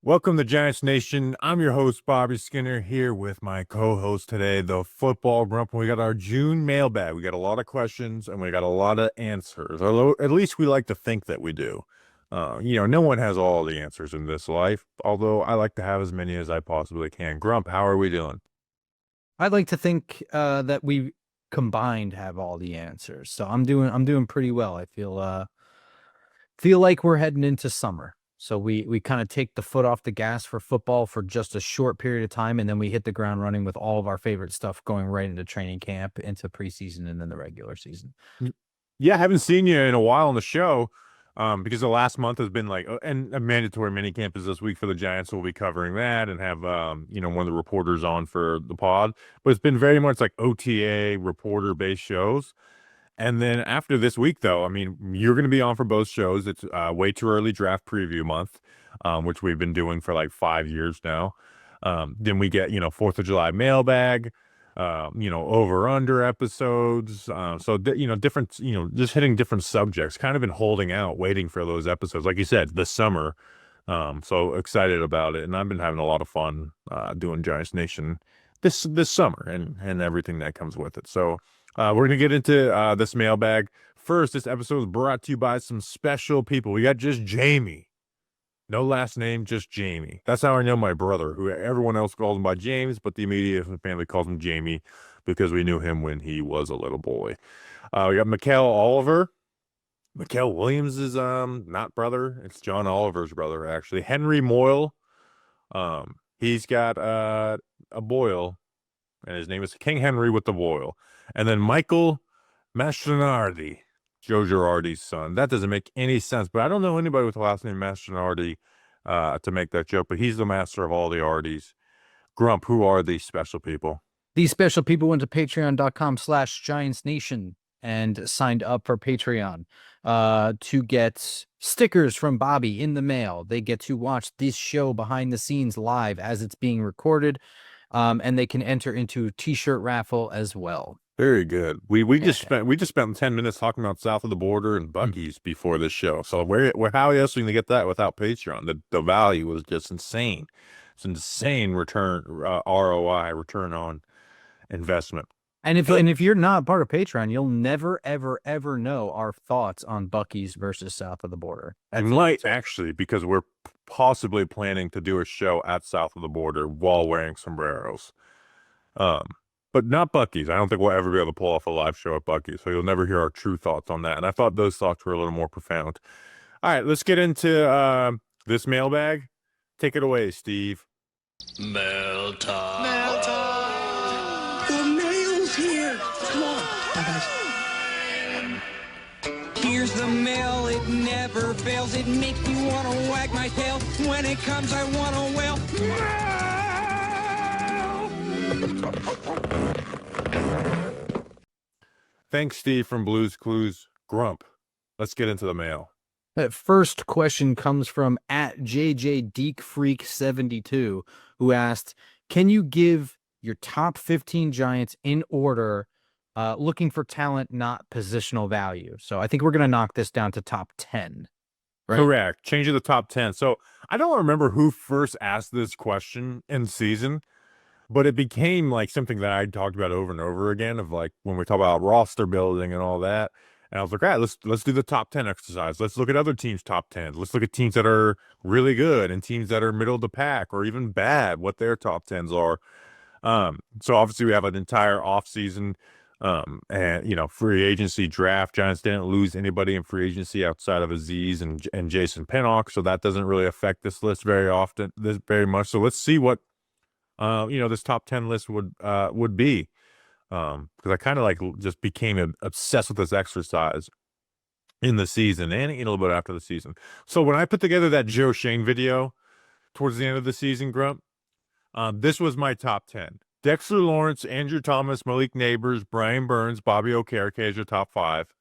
Welcome to Giants Nation. I'm your host, Bobby Skinner, here with my co-host today, the Football Grump. We got our June mailbag. We got a lot of questions and we got a lot of answers. Although at least we like to think that we do. No one has all the answers in this life, although I like to have as many as I possibly can. Grump, how are we doing? I'd like to think that we combined have all the answers. So I'm doing pretty well. I feel like we're heading into summer. So we kind of take the foot off the gas for football for just a short period of time, and then we hit the ground running with all of our favorite stuff going right into training camp, into preseason, and then the regular season. Yeah, I haven't seen you in a while on the show. Because the last month has been like, and a mandatory mini camp is this week for the Giants. So we'll be covering that and have, one of the reporters on for the pod. But it's been very much like OTA reporter based shows. And then after this week, though, I mean, you're going to be on for both shows. It's way too early draft preview month, which we've been doing for like 5 years now. Then we get, 4th of July mailbag. Over under episodes. Different, just hitting different subjects. Kind of been holding out, waiting for those episodes. Like you said, this summer. So excited about it, and I've been having a lot of fun doing Giants Nation this summer and everything that comes with it. So we're gonna get into this mailbag first. This episode is brought to you by some special people. We got just Jamie. No last name, just Jamie. That's how I know my brother, who everyone else calls him by James, but the immediate family calls him Jamie because we knew him when he was a little boy. We got Mikhail Oliver. Mikhail Williams is not brother. It's John Oliver's brother, actually. Henry Moyle. He's got a boil, and his name is King Henry with the boil. And then Michael Mastronardi. Joe Girardi's son. That doesn't make any sense, but I don't know anybody with the last name Mastronardi to make that joke, but he's the master of all the Ardis. Grump, who are these special people? These special people went to patreon.com/GiantsNation and signed up for Patreon to get stickers from Bobby in the mail. They get to watch this show behind the scenes live as it's being recorded, and they can enter into a t-shirt raffle as well. Very good. We just spent 10 minutes talking about South of the Border and Buc-ee's before this show. So how else are you gonna get that without Patreon? The value was just insane. It's insane return ROI, return on investment. And if you're not part of Patreon, you'll never ever know our thoughts on Buc-ee's versus South of the Border. And might actually, because we're possibly planning to do a show at South of the Border while wearing sombreros. But not Buc-ee's. I don't think we'll ever be able to pull off a live show at Buc-ee's, so you'll never hear our true thoughts on that. And I thought those thoughts were a little more profound. All right, let's get into this mailbag. Take it away, Steve. Mail time. Mail time. The mail's here. Come on. Bye, guys. Here's the mail. It never fails. It makes me want to wag my tail. When it comes, I want to wail. Thanks, Steve from Blues Clues. Grump, let's get into the mail. That first question comes from @JJDeekFreak72, who asked, can you give your top 15 Giants in order, looking for talent, not positional value? So I think we're going to knock this down to top 10. Right? Correct. Change it to top 10. So I don't remember who first asked this question in season, but it became like something that I talked about over and over again of like when we talk about roster building and all that. And I was like, all right, let's do the top 10 exercise. Let's look at other teams' top 10. Let's look at teams that are really good and teams that are middle of the pack or even bad, what their top 10s are. So obviously we have an entire offseason and free agency draft. Giants didn't lose anybody in free agency outside of Aziz and Jason Pinnock, so that doesn't really affect this list very much. So let's see what this top 10 list would be. Because I kind of like just became obsessed with this exercise in the season and a little bit after the season. So when I put together that Joe Shane video towards the end of the season, Grump, this was my top 10. Dexter Lawrence, Andrew Thomas, Malik Neighbors, Brian Burns, Bobby Okereke as your top 5.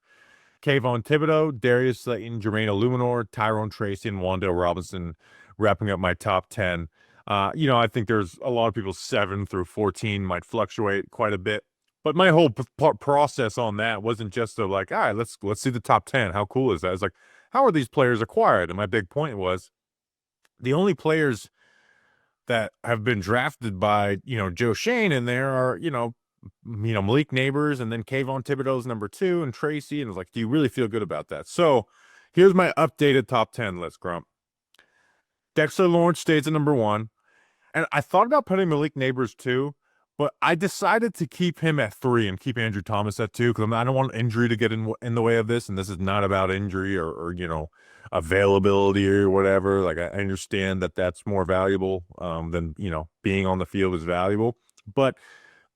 Kayvon Thibodeau, Darius Slayton, Jermaine Illuminor, Tyrone Tracy, and Wan'Dale Robinson wrapping up my top 10. I think there's a lot of people 7 through 14 might fluctuate quite a bit. But my whole process on that wasn't just to like, all right, let's see the top 10. How cool is that? It's like, how are these players acquired? And my big point was the only players that have been drafted by, Joe Shane, and there are, Malik Neighbors, and then Kayvon Thibodeau's number 2, and Tracy, and it's like, do you really feel good about that? So here's my updated top 10 list, Grump. Dexter Lawrence stays at number 1. And I thought about putting Malik Neighbors 2, but I decided to keep him at 3 and keep Andrew Thomas at 2 because I don't want injury to get in the way of this. And this is not about injury or availability or whatever. Like, I understand that that's more valuable than, being on the field is valuable. But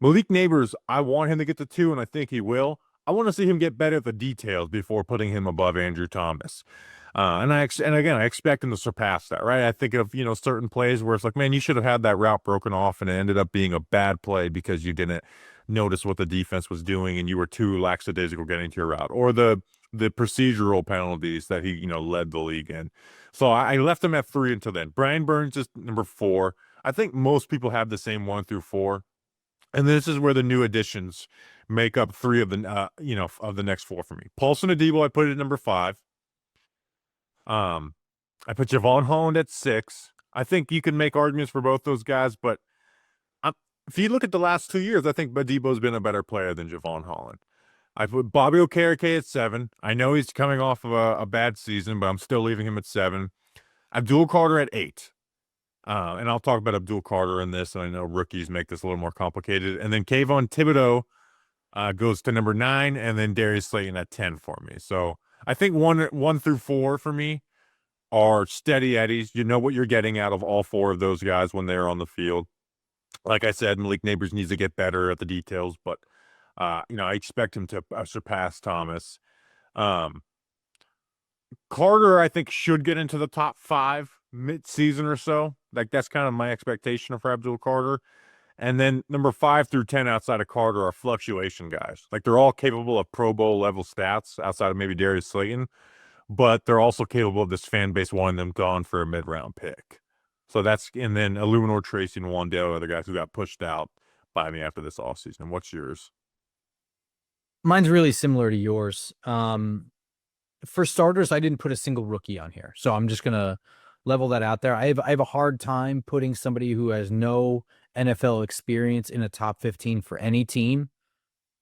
Malik Neighbors, I want him to get to 2, and I think he will. I want to see him get better at the details before putting him above Andrew Thomas. And again, I expect him to surpass that, right? I think of, certain plays where it's like, man, you should have had that route broken off, and it ended up being a bad play because you didn't notice what the defense was doing and you were too lackadaisical getting to your route, or the procedural penalties that he, led the league in. So I left him at 3 until then. Brian Burns is number 4. I think most people have the same 1 through 4. And this is where the new additions make up 3 of the, of the next 4 for me. Paulson Adebo, I put it at number 5. I put Javon Holland at 6. I think you can make arguments for both those guys, but if you look at the last 2 years, I think Adebo's been a better player than Javon Holland. I put Bobby Okereke at 7. I know he's coming off of a bad season, but I'm still leaving him at 7. Abdul Carter at 8. And I'll talk about Abdul Carter in this, and I know rookies make this a little more complicated. And then Kayvon Thibodeau goes to number 9, and then Darius Slayton at 10 for me. So I think 1 through 4 for me are steady eddies. You know what you're getting out of all 4 of those guys when they're on the field. Like I said, Malik Neighbors needs to get better at the details, but I expect him to surpass Thomas. Carter, I think, should get into the top 5 mid-season or so. Like, that's kind of my expectation for Abdul Carter. And then number 5 through 10 outside of Carter are fluctuation guys. Like, they're all capable of Pro Bowl level stats outside of maybe Darius Slayton, but they're also capable of this fan base wanting them gone for a mid-round pick. So and then Illuminor, Tracy, and Wandale are the guys who got pushed out by me after this offseason. What's yours? Mine's really similar to yours. For starters, I didn't put a single rookie on here, so I'm just gonna level that out there. I have a hard time putting somebody who has no NFL experience in a top 15 for any team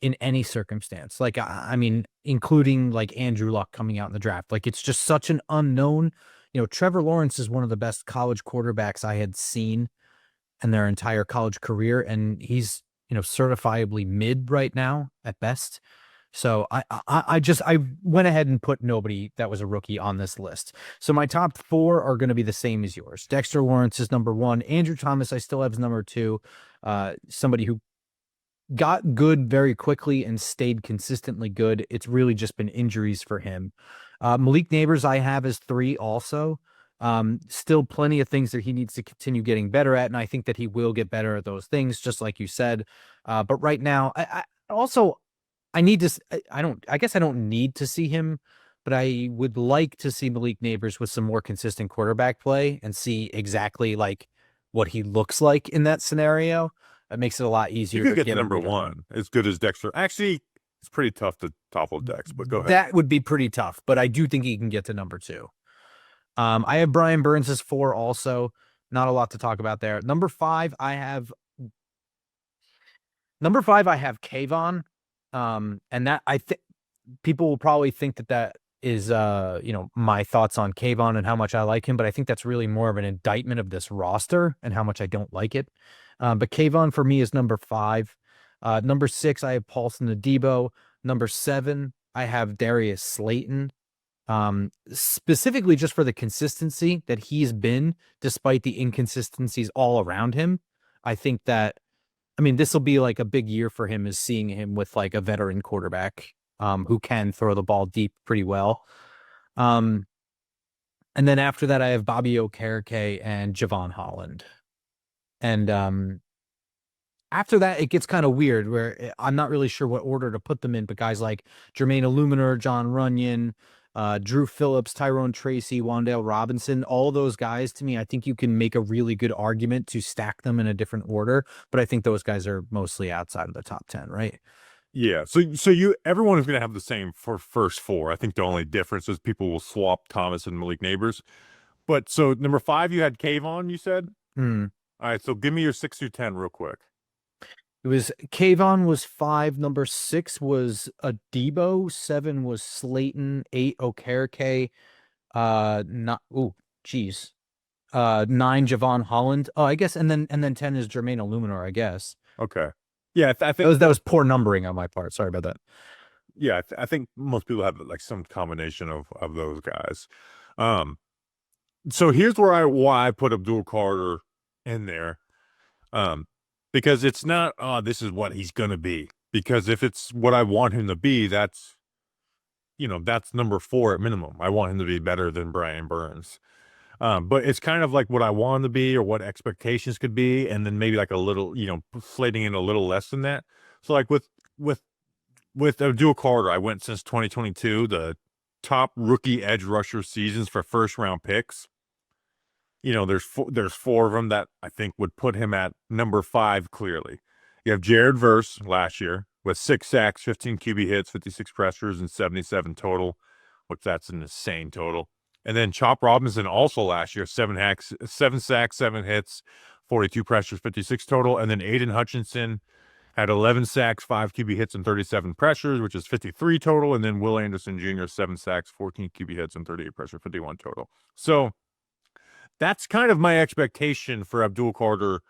in any circumstance. Like, I mean, including like Andrew Luck coming out in the draft. Like, it's just such an unknown. Trevor Lawrence is one of the best college quarterbacks I had seen in their entire college career, and he's certifiably mid right now at best. So I went ahead and put nobody that was a rookie on this list. So my top 4 are going to be the same as yours. Dexter Lawrence is number 1. Andrew Thomas, I still have as number 2. Somebody who got good very quickly and stayed consistently good. It's really just been injuries for him. Malik Neighbors, I have as 3 also. Still plenty of things that he needs to continue getting better at, and I think that he will get better at those things, just like you said. But right now, I guess I don't need to see him, but I would like to see Malik Neighbors with some more consistent quarterback play and see exactly like what he looks like in that scenario. It makes it a lot easier. You could get to number 1 as good as Dexter. Actually, it's pretty tough to topple Dex, but go ahead. That would be pretty tough, but I do think he can get to number 2. I have Brian Burns as 4 also. Not a lot to talk about there. Number 5, I have Kayvon. And that I think people will probably think that is my thoughts on Kayvon and how much I like him, but I think that's really more of an indictment of this roster and how much I don't like it. But Kayvon for me is number 5. Number 6, I have Paulson Adebo. Number 7, I have Darius Slayton. Specifically just for the consistency that he's been, despite the inconsistencies all around him. I think that, this will be like a big year for him, is seeing him with like a veteran quarterback who can throw the ball deep pretty well. And then after that, I have Bobby Okereke and Javon Holland. And after that, it gets kind of weird where I'm not really sure what order to put them in, but guys like Jermaine Illuminor, John Runyon, Drew Phillips, Tyrone Tracy, Wandale Robinson, all those guys, to me, I think you can make a really good argument to stack them in a different order, but I think those guys are mostly outside of the top 10, right? Yeah, so everyone is going to have the same for first 4. I think the only difference is people will swap Thomas and Malik Neighbors. But so number 5, you had Kayvon, you said? All right, so give me your 6 through 10 real quick. It was Kayvon was 5. Number 6 was Adebo. 7 was Slayton. 8 Okereke. Not 9 Javon Holland. Oh, I guess, and then 10 is Jermaine Illuminor, I guess. Okay. Yeah, I think That was poor numbering on my part. Sorry about that. yeah, I think most people have like some combination of those guys. So here's why I put Abdul Carter in there. Because it's not, this is what he's gonna be. Because if it's what I want him to be, that's number 4 at minimum. I want him to be better than Brian Burns. But it's kind of like what I want him to be or what expectations could be, and then maybe like a little, slating in a little less than that. So like with Abdul Carter, I went since 2022, the top rookie edge rusher seasons for first round picks. There's 4 of them that I think would put him at number 5 clearly. You have Jared Verse last year with 6 sacks, 15 QB hits, 56 pressures, and 77 total, which that's an insane total. And then Chop Robinson also last year, 7 sacks, 7 hits, 42 pressures, 56 total. And then Aiden Hutchinson had 11 sacks, 5 QB hits, and 37 pressures, which is 53 total. And then Will Anderson Jr., 7 sacks, 14 QB hits, and 38 pressure, 51 total. So that's kind of my expectation for Abdul Carter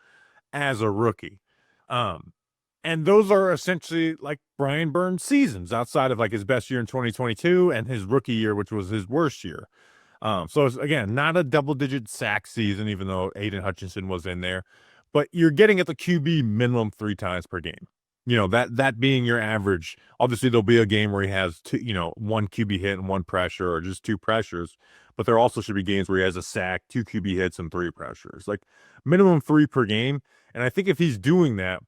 as a rookie. And those are essentially like Brian Burns seasons outside of like his best year in 2022 and his rookie year, which was his worst year. So it's, again, not a double-digit sack season, even though Aiden Hutchinson was in there. But you're getting at the QB minimum 3 times per game. That being your average. Obviously, there'll be a game where he has 1 QB hit and 1 pressure or just 2 pressures. But there also should be games where he has a sack, 2 QB hits, and 3 pressures. Like minimum 3 per game. And I think if he's doing that,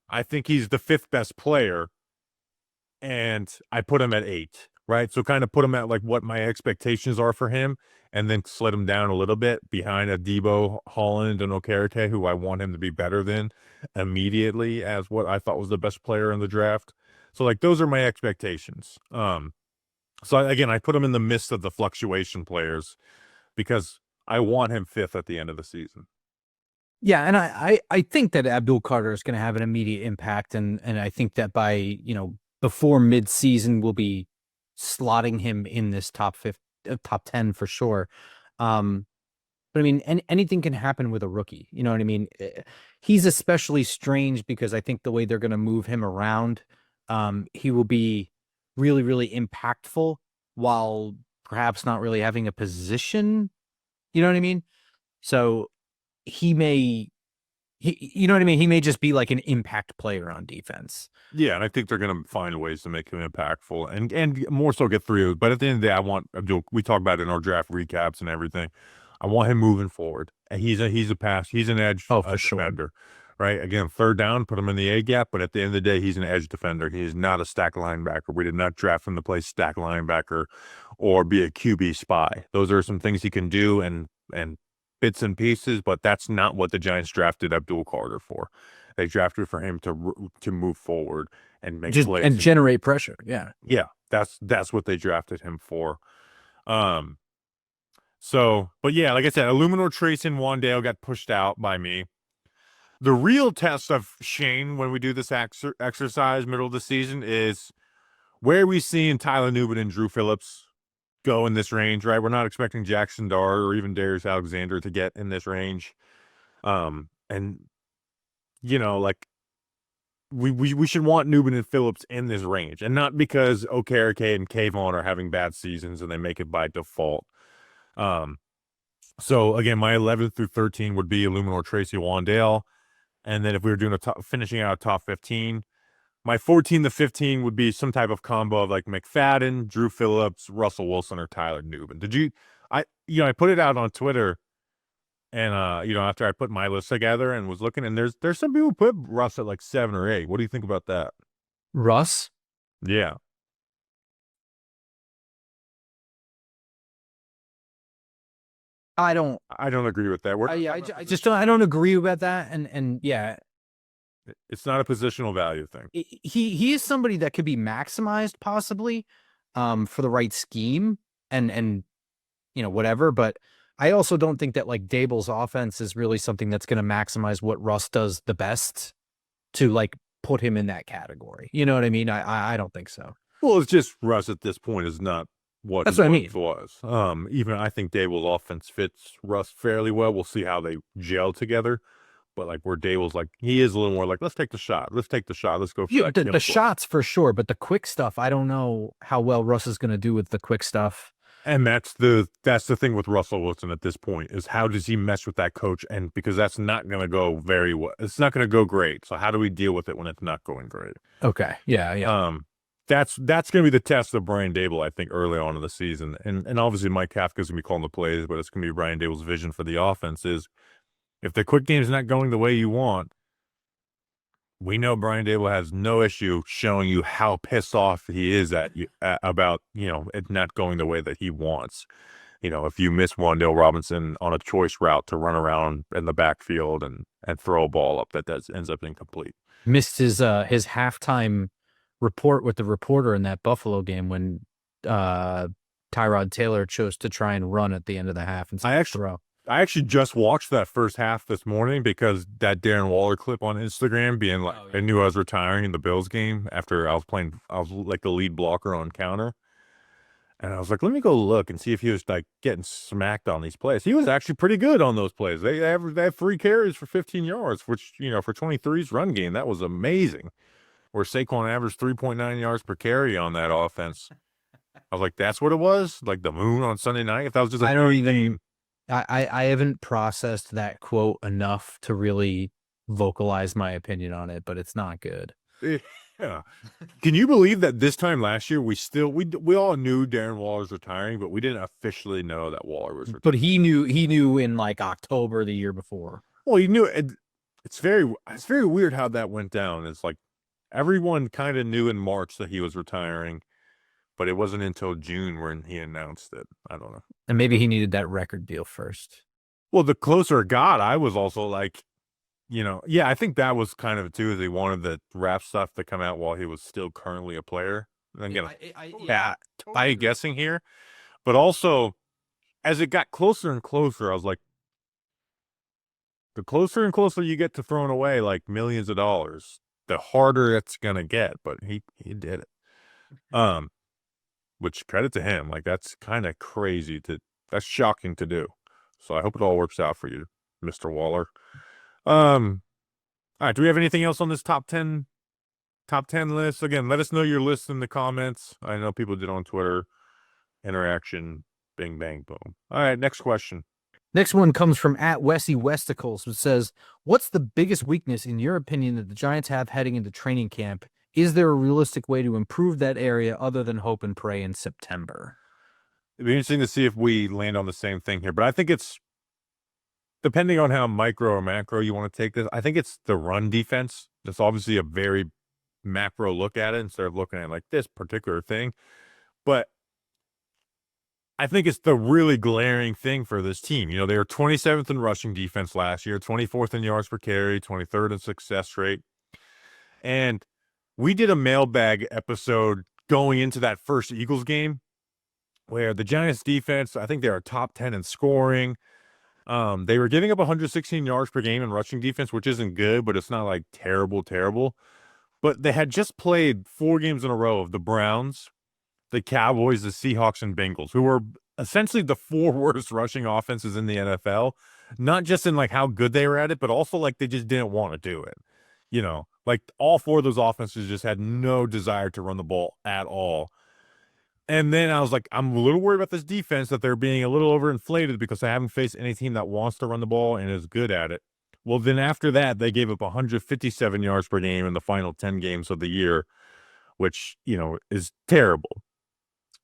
I think he's the 5th best player. And I put him at 8. Right, so kind of put him at like what my expectations are for him, and then slid him down a little bit behind Adebo, Holland, and Okereke, who I want him to be better than immediately as what I thought was the best player in the draft. So like those are my expectations. Again, I put him in the midst of the fluctuation players because I want him 5th at the end of the season. Yeah, and I think that Abdul Carter is going to have an immediate impact, and I think that by before midseason we'll be slotting him in this top 10 for sure. But I mean, anything can happen with a rookie. You know what I mean? He's especially strange because I think the way they're going to move him around, he will be really, really impactful while perhaps not really having a position. You know what I mean? So he may just be like an impact player on defense. Yeah, and I think they're going to find ways to make him impactful and more so get through. But at the end of the day, I want Abdul. We talk about it in our draft recaps and everything. I want him moving forward. And he's an edge defender, right? Again, 3rd down, put him in the A gap. But at the end of the day, he's an edge defender. He is not a stack linebacker. We did not draft him to play stack linebacker or be a QB spy. Those are some things he can do and bits and pieces, but that's not what the Giants drafted Abdul Carter for. They drafted for him to move forward and make plays and generate pressure. Yeah, that's what they drafted him for. But yeah, like I said, Illuminor, Trace, and Wandale got pushed out by me. The real test of Shane when we do this exercise middle of the season is where are we seeing Tyler Nubin and Drew Phillips go in this range, right? We're not expecting Jackson Dart or even Darius Alexander to get in this range. We should want Nubin and Phillips in this range, and not because Okereke and Kayvon are having bad seasons and they make it by default. So again, my 11 through 13 would be Illuminor, Tracy, Wandale. And then if we were doing finishing out a top 15, my 14 to 15 would be some type of combo of like McFadden, Drew Phillips, Russell Wilson, or Tyler Nubin. I put it out on Twitter, and after I put my list together and was looking, and there's some people who put Russ at like 7 or 8. What do you think about that? Russ? Yeah. I don't agree with that. I don't agree about that. And yeah, it's not a positional value thing. He is somebody that could be maximized possibly, for the right scheme and whatever. But I also don't think that like Dable's offense is really something that's going to maximize what Russ does the best to like put him in that category. You know what I mean? I don't think so. Well, it's just Russ at this point is not what That's he what I mean. was. Even I think Dable's offense fits Russ fairly well. We'll see how they gel together. But like where Dable's like, he is a little more like, let's take the shot. Let's take the shot. Let's go for Yeah, that the kill. shots for sure, but the quick stuff, I don't know how well Russ is going to do with the quick stuff. And that's the thing with Russell Wilson at this point is how does he mesh with that coach? And because that's not going to go very well. It's not going to go great. So how do we deal with it when it's not going great? Okay. Yeah. That's going to be the test of Brian Dable, I think, early on in the season. And obviously Mike Kafka's going to be calling the plays, but it's going to be Brian Dable's vision for the offense is if the quick game's not going the way you want, we know Brian Dable has no issue showing you how pissed off he is at you about, it not going the way that he wants. If you miss Wan'Dale Robinson on a choice route to run around in the backfield and throw a ball up that ends up incomplete. Missed his halftime report with the reporter in that Buffalo game when Tyrod Taylor chose to try and run at the end of the half and throw. I actually just watched that first half this morning because that Darren Waller clip on Instagram being like, I knew I was retiring in the Bills game after I was like the lead blocker on counter. And I was like, let me go look and see if he was like getting smacked on these plays. He was actually pretty good on those plays. They have 3 carries for 15 yards, which, for 23's run game, that was amazing. Where Saquon averaged 3.9 yards per carry on that offense. I was like, that's what it was? Like the moon on Sunday night? If that was just I haven't processed that quote enough to really vocalize my opinion on it, but it's not good. Yeah. Can you believe that this time last year we all knew Darren Waller's retiring, but we didn't officially know that Waller was retiring. But he knew in like October the year before. Well, he knew it. It's very weird how that went down. It's like everyone kind of knew in March that he was retiring, but it wasn't until June when he announced it. I don't know. And maybe he needed that record deal first. Well, the closer it got, I was also like, I think that was kind of it too, is he wanted the rap stuff to come out while he was still currently a player. And again, I'm guessing here. But also, as it got closer and closer, I was like, the closer and closer you get to throwing away like millions of dollars, the harder it's going to get. But he did it. Which credit to him. Like, that's kind of crazy that's shocking to do. So I hope it all works out for you, Mr. Waller. All right. Do we have anything else on this top 10 list? Again, let us know your list in the comments. I know people did on Twitter. Interaction, bing, bang, boom. All right. Next question. Next one comes from @WessyWesticles, which says, what's the biggest weakness in your opinion that the Giants have heading into training camp? Is there a realistic way to improve that area other than hope and pray in September? It'd be interesting to see if we land on the same thing here, but I think it's depending on how micro or macro you want to take this. I think it's the run defense. That's obviously a very macro look at it instead of looking at like this particular thing. But I think it's the really glaring thing for this team. They were 27th in rushing defense last year, 24th in yards per carry, 23rd in success rate. And we did a mailbag episode going into that first Eagles game where the Giants defense, I think they are top 10 in scoring. They were giving up 116 yards per game in rushing defense, which isn't good, but it's not like terrible. But they had just played 4 games in a row of the Browns, the Cowboys, the Seahawks, and Bengals, who were essentially the 4 worst rushing offenses in the NFL, not just in like how good they were at it, but also like they just didn't want to do it. Like all 4 of those offenses just had no desire to run the ball at all. And then I was like, I'm a little worried about this defense that they're being a little overinflated because they haven't faced any team that wants to run the ball and is good at it. Well, then after that, they gave up 157 yards per game in the final 10 games of the year, which, is terrible.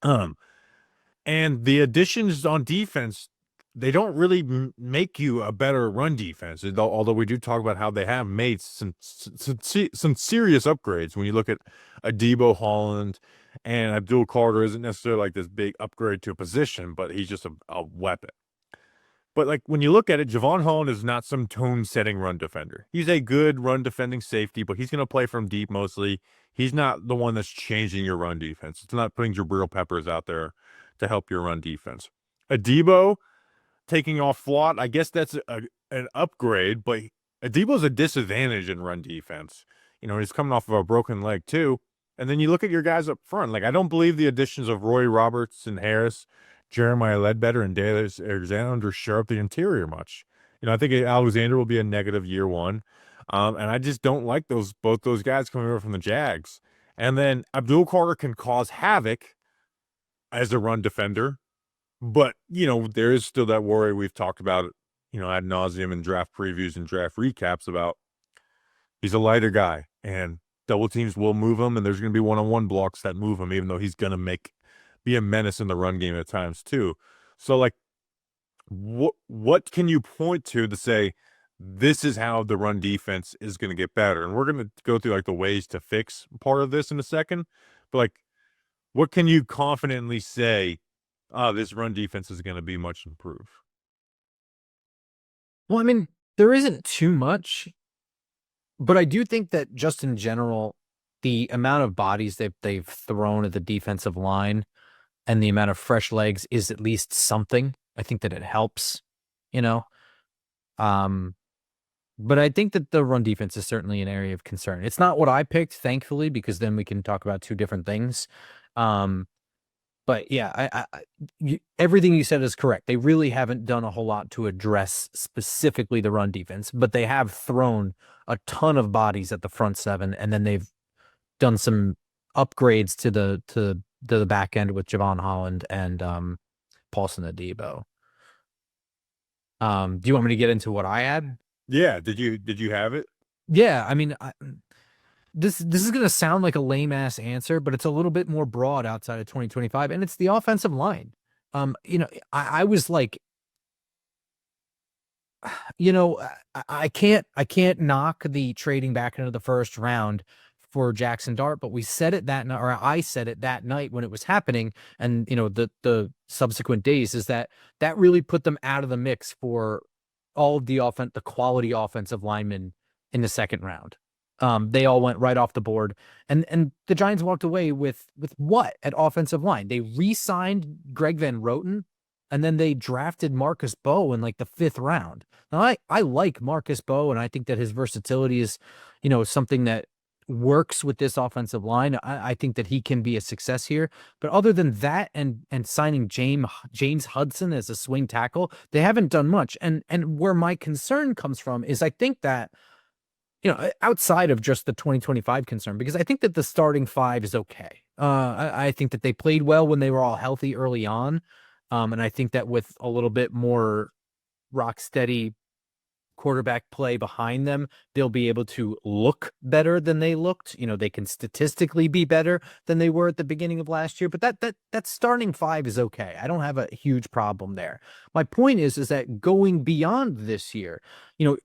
And the additions on defense, they don't really make you a better run defense. Although we do talk about how they have made some serious upgrades. When you look at Adebo Holland and Abdul Carter, isn't necessarily like this big upgrade to a position, but he's just a weapon. But like when you look at it, Javon Holland is not some tone-setting run defender. He's a good run defending safety, but he's going to play from deep mostly. He's not the one that's changing your run defense. It's not putting Jabril Peppers out there to help your run defense. Adebo, taking off Flott, I guess that's an upgrade, but Adebo's a disadvantage in run defense. He's coming off of a broken leg too. And then you look at your guys up front. Like, I don't believe the additions of Roy Robertson Harris, Jeremiah Ledbetter, and Darius Alexander shore up the interior much. I think Alexander will be a negative year one. And I just don't like both those guys coming over from the Jags. And then Abdul Carter can cause havoc as a run defender. But, there is still that worry we've talked about, ad nauseum in draft previews and draft recaps about he's a lighter guy and double teams will move him. And there's going to be one-on-one blocks that move him, even though he's going to be a menace in the run game at times too. So, like, what can you point to say this is how the run defense is going to get better? And we're going to go through like the ways to fix part of this in a second. But like, what can you confidently say, this run defense is going to be much improved? Well, I mean, there isn't too much, but I do think that just in general, the amount of bodies that they've thrown at the defensive line and the amount of fresh legs is at least something. I think that it helps, but I think that the run defense is certainly an area of concern. It's not what I picked, thankfully, because then we can talk about two different things. But yeah, everything you said is correct. They really haven't done a whole lot to address specifically the run defense, but they have thrown a ton of bodies at the front seven, and then they've done some upgrades to the back end with Javon Holland and Paulson Adebo. Do you want me to get into what I had? Yeah. Did you have it? Yeah. I mean, this is going to sound like a lame ass answer, but it's a little bit more broad outside of 2025, and it's the offensive line. I was like, I can't knock the trading back into the first round for Jackson Dart, but we said it that night, or I said it that night when it was happening, and the subsequent days is that really put them out of the mix for all of the quality offensive linemen in the second round. They all went right off the board, and the Giants walked away with what at offensive line? They re-signed Greg Van Roten, and then they drafted Marcus Bowe in like the 5th round. Now I like Marcus Bowe, and I think that his versatility is, something that works with this offensive line. I think that he can be a success here. But other than that, and signing James Hudson as a swing tackle, they haven't done much. And where my concern comes from is I think that, outside of just the 2025 concern, because I think that the starting 5 is okay. I think that they played well when they were all healthy early on. And I think that with a little bit more rock steady quarterback play behind them, they'll be able to look better than they looked. They can statistically be better than they were at the beginning of last year, but that starting 5 is okay. I don't have a huge problem there. My point is that going beyond this year, you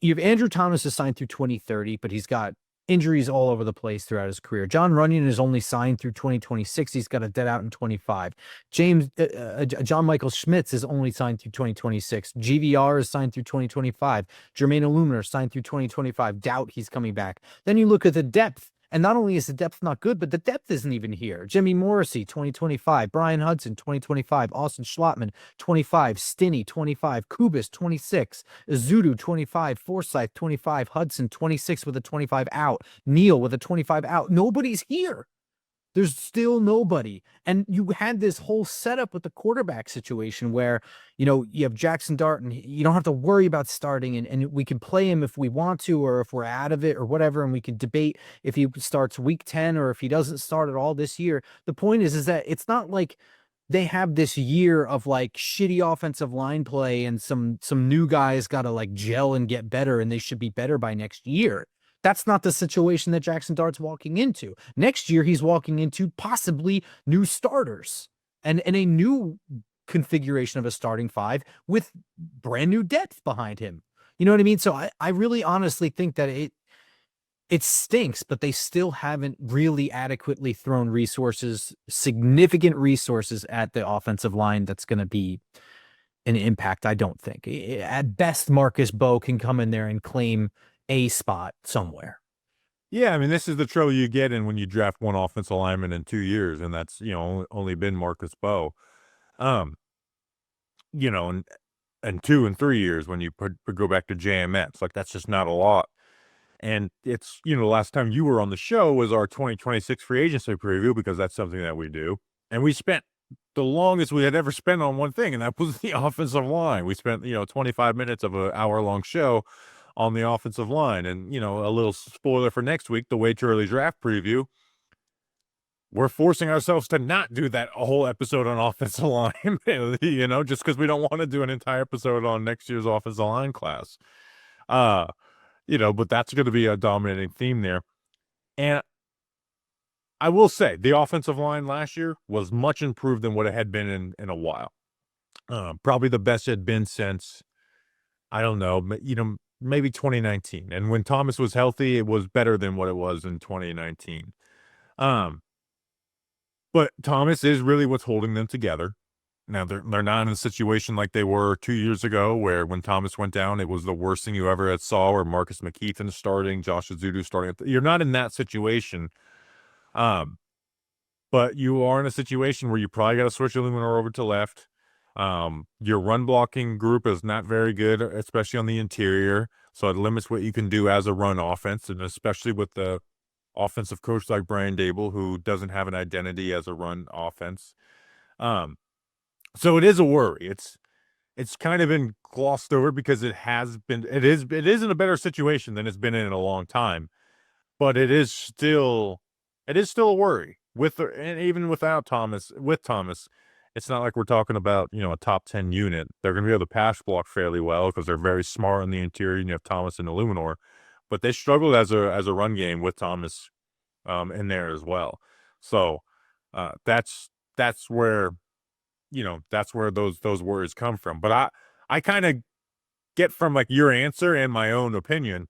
have Andrew Thomas is signed through 2030, but he's got injuries all over the place throughout his career. John Runyon is only signed through 2026. He's got a debt out in 25. John Michael Schmitz is only signed through 2026. GVR is signed through 2025. Jermaine Illuminor signed through 2025. Doubt he's coming back. Then you look at the depth, and not only is the depth not good, but the depth isn't even here. Jimmy Morrissey, 2025. Brian Hudson, 2025. Austin Schlottman, 25. Stinney, 25. Kubis, 26. Azudu, 25. Forsyth, 25. Hudson, 26 with a 25 out. Neal with a 25 out. Nobody's here. There's still nobody. And you had this whole setup with the quarterback situation where, you have Jackson Dart and you don't have to worry about starting, and we can play him if we want to, or if we're out of it or whatever. And we can debate if he starts week 10 or if he doesn't start at all this year. The point is that it's not like they have this year of like shitty offensive line play and some new guys got to like gel and get better, and they should be better by next year. That's not the situation that Jackson Dart's walking into. Next year, he's walking into possibly new starters and a new configuration of a starting 5 with brand new depth behind him. You know what I mean? So I really honestly think that it stinks, but they still haven't really adequately thrown significant resources at the offensive line that's going to be an impact, I don't think. At best, Marcus Bowe can come in there and claim a spot somewhere. Yeah, I mean, this is the trouble you get in when you draft one offensive lineman in 2 years, and that's only been Marcus Bowe. And and 2 and 3 years when you go back to JMS. Like, that's just not a lot. And it's, the last time you were on the show was our 2026 free agency preview, because that's something that we do. And we spent the longest we had ever spent on one thing, and that was the offensive line. We spent, 25 minutes of an hour-long show on the offensive line. And, a little spoiler for next week, the Way Too Early draft preview, we're forcing ourselves to not do that whole episode on offensive line, just because we don't want to do an entire episode on next year's offensive line class. But that's going to be a dominating theme there. And I will say the offensive line last year was much improved than what it had been in a while. Probably the best it had been since, I don't know, maybe 2019. And when Thomas was healthy, it was better than what it was in 2019. But Thomas is really what's holding them together. Now, they're not in a situation like they were 2 years ago, where when Thomas went down, it was the worst thing you ever had saw, where Marcus McKeithen starting, Josh Azudu starting. You're not in that situation. But you are in a situation where you probably got to switch Illuminor over to left. Your run blocking group is not very good, especially on the interior. So it limits what you can do as a run offense, and especially with the offensive coach like Brian Dable, who doesn't have an identity as a run offense. So it is a worry. It's kind of been glossed over because it is in a better situation than it's been in a long time, but it is still a worry and even without Thomas. With Thomas, it's not like we're talking about, a top 10 unit. They're going to be able to pass block fairly well because they're very smart on the interior, and you have Thomas and Illuminor, but they struggled as a run game with Thomas in there as well. So that's where those worries come from. But I kind of get from like your answer and my own opinion.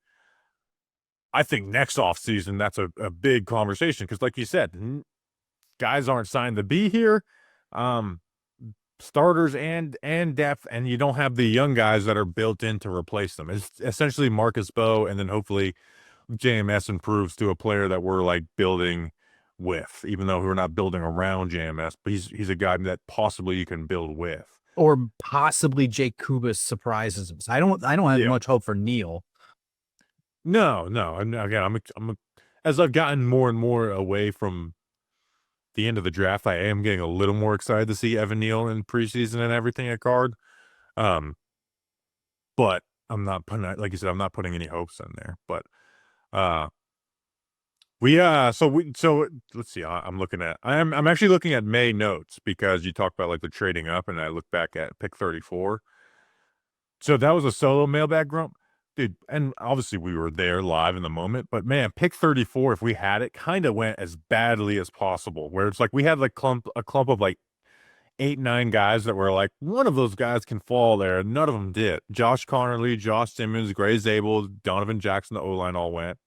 I think next offseason, that's a big conversation, because like you said, guys aren't signed to be here. Starters and depth, and you don't have the young guys that are built in to replace them. It's essentially Marcus Bowe, and then hopefully JMS improves to a player that we're like building with, even though we're not building around JMS, but he's a guy that possibly you can build with. Or possibly Jake Kubas surprises us. I don't have much hope for Neil. No. And again, as I've gotten more and more away from the end of the draft, I am getting a little more excited to see Evan Neal in preseason and everything at guard. But I'm not putting, like you said, I'm not putting any hopes in there. But so let's see. I'm actually looking at May notes, because you talked about like the trading up, and I look back at pick 34. So that was a solo mailbag grump, dude. And obviously we were there live in the moment, but man, pick 34, if we had it, kind of went as badly as possible, where it's like we had like a clump of like 8-9 guys that were like, one of those guys can fall there, and none of them did. Josh Connerly, Josh Simmons, Gray Zabel, Donovan Jackson, the O-line all went.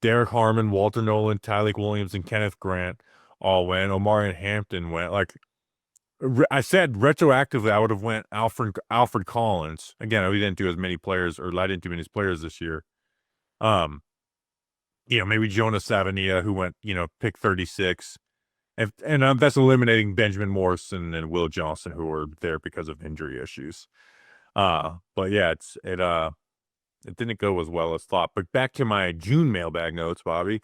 Derek Harmon, Walter Nolan, Tyleek Williams, and Kenneth Grant all went. Omarion Hampton went. Like I said, retroactively, I would have went Alfred Collins. Again, we didn't do as many players, or I didn't do many players this year. Maybe Jonas Savania, who went, pick 36. And that's eliminating Benjamin Morrison and Will Johnson, who were there because of injury issues. But yeah, it didn't go as well as thought. But back to my June mailbag notes, Bobby.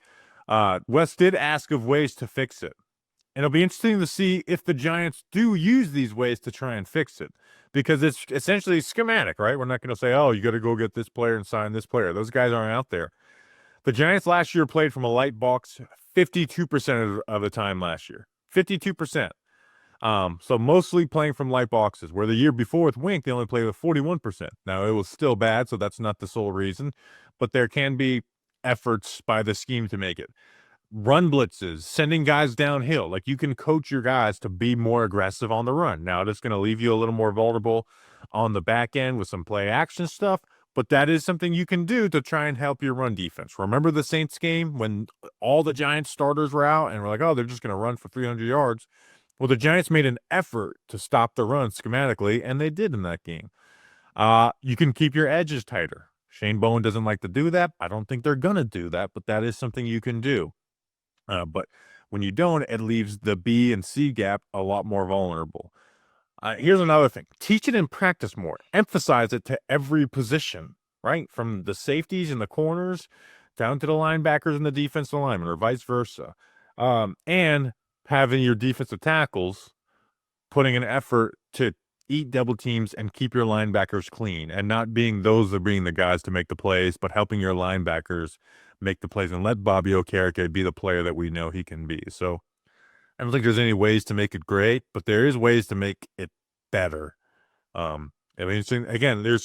Wes did ask of ways to fix it. And it'll be interesting to see if the Giants do use these ways to try and fix it, because it's essentially schematic, right? We're not going to say, oh, you got to go get this player and sign this player. Those guys aren't out there. The Giants last year played from a light box 52% of the time last year. 52%. So mostly playing from light boxes, where the year before with Wink, they only played with 41%. Now, it was still bad, so that's not the sole reason, but there can be efforts by the scheme to make it. Run blitzes, sending guys downhill. Like, you can coach your guys to be more aggressive on the run. Now, that's going to leave you a little more vulnerable on the back end with some play action stuff, but that is something you can do to try and help your run defense. Remember the Saints game when all the Giants starters were out and we're like, oh, they're just going to run for 300 yards. Well, the Giants made an effort to stop the run schematically, and they did in that game. You can keep your edges tighter. Shane Bowen doesn't like to do that. I don't think they're going to do that, but that is something you can do. But when you don't, it leaves the B and C gap a lot more vulnerable. Here's another thing. Teach it in practice more. Emphasize it to every position, right? From the safeties and the corners down to the linebackers and the defensive linemen, or vice versa. And having your defensive tackles putting an effort to eat double teams and keep your linebackers clean, and not being those that being the guys to make the plays, but helping your linebackers make the plays, and let Bobby Okereke be the player that we know he can be. So I don't think there's any ways to make it great, but there is ways to make it better. I mean, again,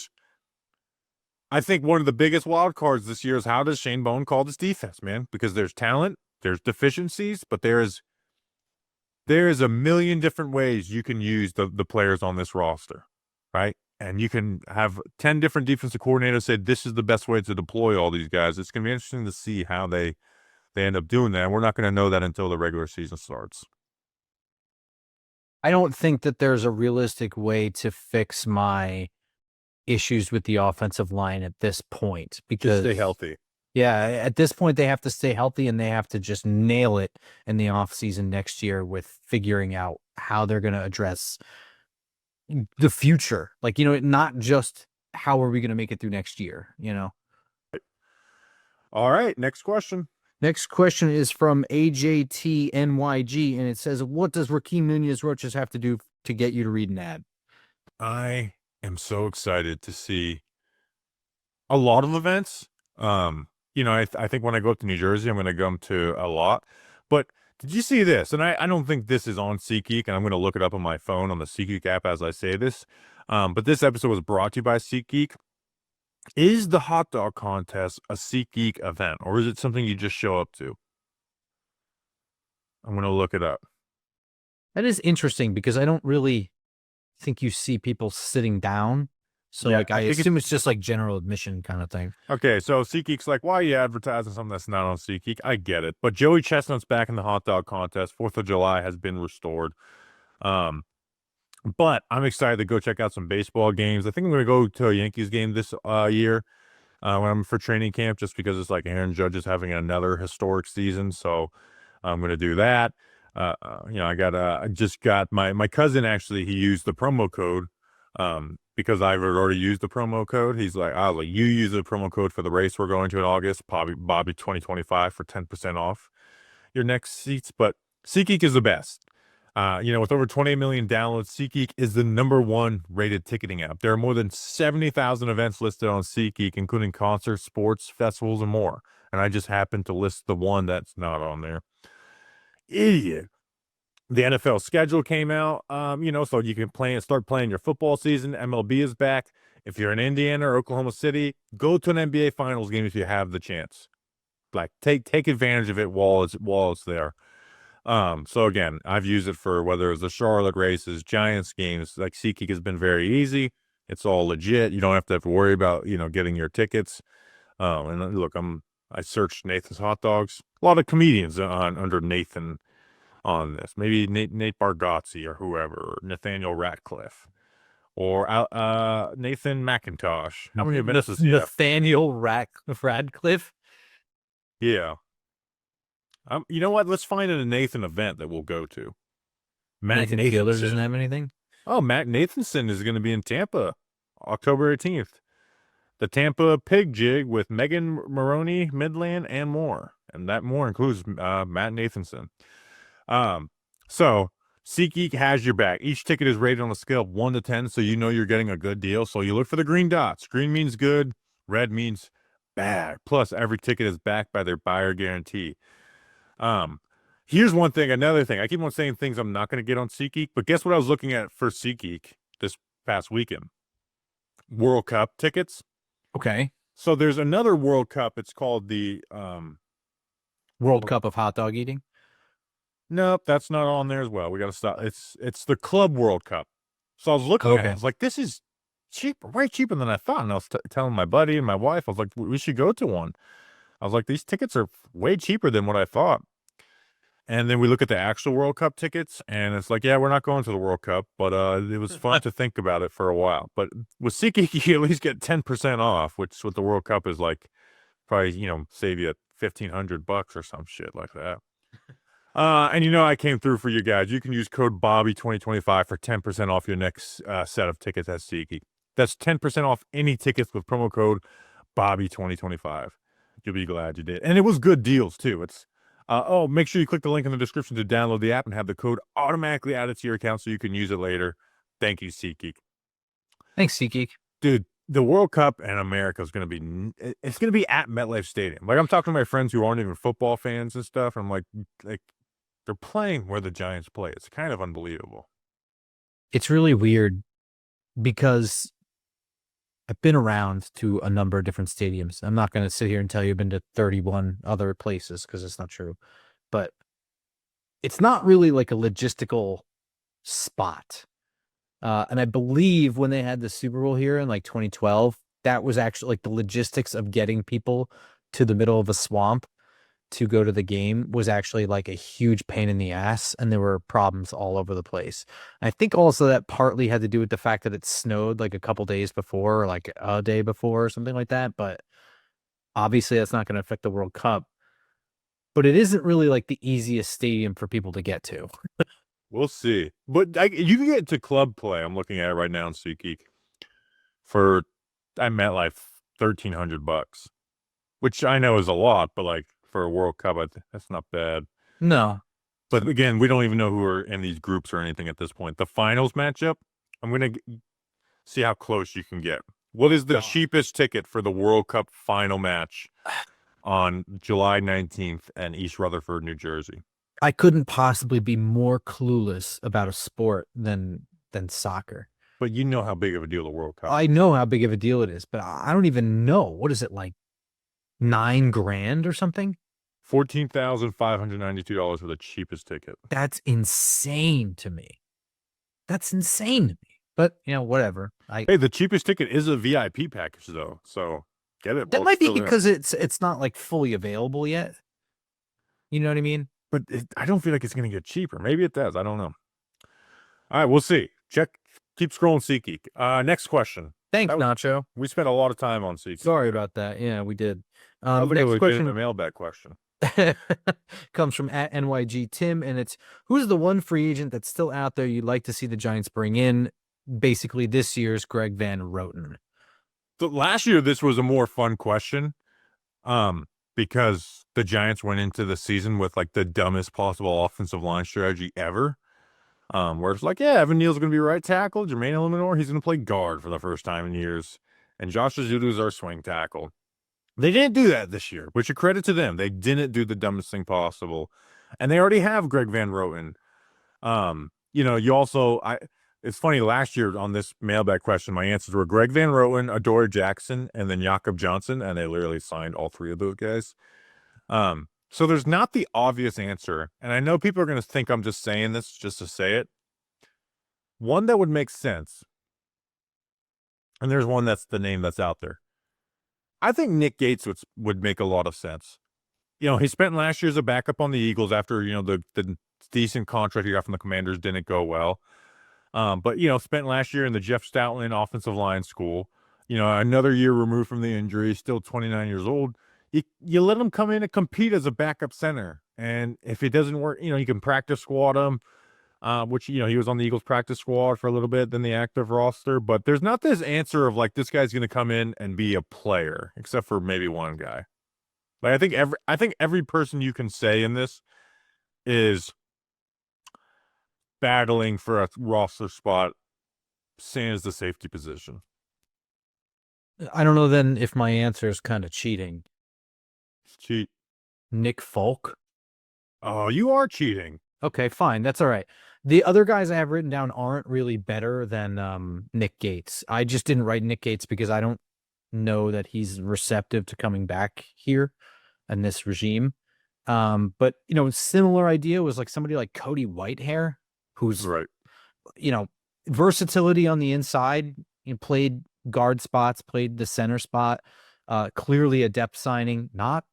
I think one of the biggest wild cards this year is how does Shane Bowen call this defense, man? Because there's talent, there's deficiencies, but there is a million different ways you can use the players on this roster, right? And you can have 10 different defensive coordinators say this is the best way to deploy all these guys. It's going to be interesting to see how they end up doing that. And we're not going to know that until the regular season starts. I don't think that there's a realistic way to fix my issues with the offensive line at this point, because Just stay healthy. Yeah, at this point they have to stay healthy, and they have to just nail it in the offseason next year with figuring out how they're going to address the future. Like, not just how are we going to make it through next year, All right, next question. Next question is from AJTNYG, and it says, what does Rakeem Nunez-Roches have to do to get you to read an ad? I am so excited to see a lot of events. I think when I go up to New Jersey, I'm going to come to a lot. But did you see this? And I don't think this is on SeatGeek, and I'm going to look it up on my phone on the SeatGeek app as I say this. But this episode was brought to you by SeatGeek. Is the hot dog contest a SeatGeek event, or is it something you just show up to? I'm going to look it up. That is interesting, because I don't really think you see people sitting down. So, Yeah, I I think assume it's just like general admission kind of thing. Okay, so SeatGeek's like, why are you advertising something that's not on SeatGeek? I get it. But Joey Chestnut's back in the hot dog contest. 4th of July has been restored. But I'm excited to go check out some baseball games. I think I'm going to go to a Yankees game this year when I'm for training camp, just because it's like Aaron Judge is having another historic season. So I'm going to do that. I just got my cousin, actually, he used the promo code because I've already used the promo code. He's like, you use the promo code for the race we're going to in August, Bobby 2025 for 10% off your next seats. But SeatGeek is the best. With over 28 million downloads, SeatGeek is the #1 rated ticketing app. There are more than 70,000 events listed on SeatGeek, including concerts, sports, festivals, and more. And I just happened to list the one that's not on there. Idiot. The NFL schedule came out, so you can start playing your football season. MLB is back. If you're in Indiana or Oklahoma City, go to an NBA Finals game if you have the chance. Like, take advantage of it while it's there. So again, I've used it for whether it's the Charlotte races, Giants games. Like, SeatGeek has been very easy. It's all legit. You don't have to worry about getting your tickets. And look, I searched Nathan's Hot Dogs. A lot of comedians under Nathan on this. Maybe Nate Bargatze or whoever, or Nathaniel Ratcliffe, or Nathan McIntosh. How many events is Nathaniel Radcliffe? Yeah. You know what? Let's find a Nathan event that we'll go to. Nathan Fielder doesn't have anything? Oh, Matt Nathanson is going to be in Tampa, October 18th. The Tampa Pig Jig with Megan Maroney, Midland, and more. And that more includes Matt Nathanson. So SeatGeek has your back. Each ticket is rated on a scale of 1 to 10, so you know you're getting a good deal. So you look for the green dots. Green means good. Red means bad. Plus, every ticket is backed by their buyer guarantee. Here's another thing. I keep on saying things I'm not going to get on SeatGeek, but guess what I was looking at for SeatGeek this past weekend? World Cup tickets. Okay. So there's another World Cup. It's called the World Cup of hot dog eating? Nope, that's not on there as well. We got to stop. It's the Club World Cup. So I was looking at it. I was like, this is cheaper, way cheaper than I thought. And I was telling my buddy and my wife, I was like, we should go to one. I was like, these tickets are way cheaper than what I thought. And then we look at the actual World Cup tickets, and it's like, yeah, we're not going to the World Cup, but it was fun to think about it for a while. But with SeatGeek, you at least get 10% off, which with the World Cup is like probably, save you $1,500 or some shit like that. And I came through for you guys. You can use code Bobby2025 for 10% off your next set of tickets at SeatGeek. That's 10% off any tickets with promo code Bobby2025. You'll be glad you did. And it was good deals, too. It's make sure you click the link in the description to download the app and have the code automatically added to your account so you can use it later. Thank you, SeatGeek. Thanks, SeatGeek. Dude, the World Cup in America is going to be it's going to be at MetLife Stadium. Like, I'm talking to my friends who aren't even football fans and stuff. I'm like they're playing where the Giants play. It's kind of unbelievable. It's really weird because I've been around to a number of different stadiums. I'm not going to sit here and tell you I've been to 31 other places because it's not true. But it's not really like a logistical spot. And I believe when they had the Super Bowl here in like 2012, that was actually like the logistics of getting people to the middle of a swamp to go to the game was actually like a huge pain in the ass. And there were problems all over the place. I think also that partly had to do with the fact that it snowed like a couple days before, or like a day before or something like that. But obviously that's not going to affect the World Cup. But it isn't really like the easiest stadium for people to get to. We'll see. But you can get to club play. I'm looking at it right now in SeatGeek for MetLife $1,300, which I know is a lot, but like for a World Cup, that's not bad. No. But again, we don't even know who are in these groups or anything at this point. The finals matchup, I'm going to see how close you can get. What is the cheapest ticket for the World Cup final match on July 19th in East Rutherford, New Jersey? I couldn't possibly be more clueless about a sport than soccer. But you know how big of a deal the World Cup is. I know how big of a deal it is, but I don't even know. What is it, like $9,000 or something? $14,592 for the cheapest ticket. That's insane to me. That's insane to me. But, whatever. Hey, the cheapest ticket is a VIP package, though. So get it. That might be because it's not like fully available yet. You know what I mean? But I don't feel like it's going to get cheaper. Maybe it does. I don't know. All right, we'll see. Keep scrolling SeatGeek. Next question. Thanks, Nacho. We spent a lot of time on SeatGeek. Sorry about that. Yeah, we did. Next question. A mailbag question. Comes from @NYG Tim, and it's, who's the one free agent that's still out there you'd like to see the Giants bring in? Basically, this year's Greg Van Roten. So last year, this was a more fun question. Because the Giants went into the season with like the dumbest possible offensive line strategy ever. Where it's like, Evan Neal's going to be right tackle. Jermaine Eluemunor, he's going to play guard for the first time in years. And Josh Azudu is our swing tackle. They didn't do that this year, which a credit to them. They didn't do the dumbest thing possible. And they already have Greg Van Roten. It's funny, last year on this mailbag question, my answers were Greg Van Roten, Adoree Jackson, and then Jakob Johnson, and they literally signed all three of those guys. So there's not the obvious answer, and I know people are going to think I'm just saying this just to say it. One that would make sense, and there's one that's the name that's out there. I think Nick Gates would make a lot of sense. He spent last year as a backup on the Eagles after, the decent contract he got from the Commanders didn't go well. But spent last year in the Jeff Stoutland offensive line school, another year removed from the injury, still 29 years old. You let him come in and compete as a backup center. And if it doesn't work, you can practice squad him, which, he was on the Eagles practice squad for a little bit, then the active roster. But there's not this answer of like, this guy's going to come in and be a player, except for maybe one guy. Like, I think every person you can say in this is battling for a roster spot, sans the safety position. I don't know then if my answer is kind of cheating. Cheat. Nick Folk. Oh, you are cheating. Okay, fine. That's all right. The other guys I have written down aren't really better than Nick Gates. I just didn't write Nick Gates because I don't know that he's receptive to coming back here in this regime. But, similar idea was like somebody like Cody Whitehair, who's, right, versatility on the inside, played guard spots, played the center spot, clearly a depth signing, not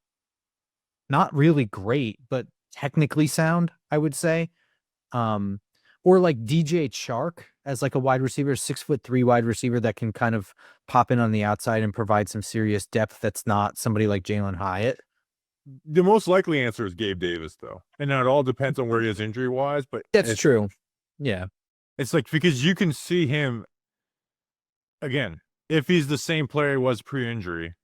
really great, but technically sound, I would say. Or like DJ Chark as like a wide receiver, 6'3" wide receiver that can kind of pop in on the outside and provide some serious depth. That's not somebody like Jalen Hyatt. the most likely answer is Gabe Davis, though. And now it all depends on where he is injury-wise, but That's true. Yeah. it's like because you can see him, again, if he's the same player he was pre-injury,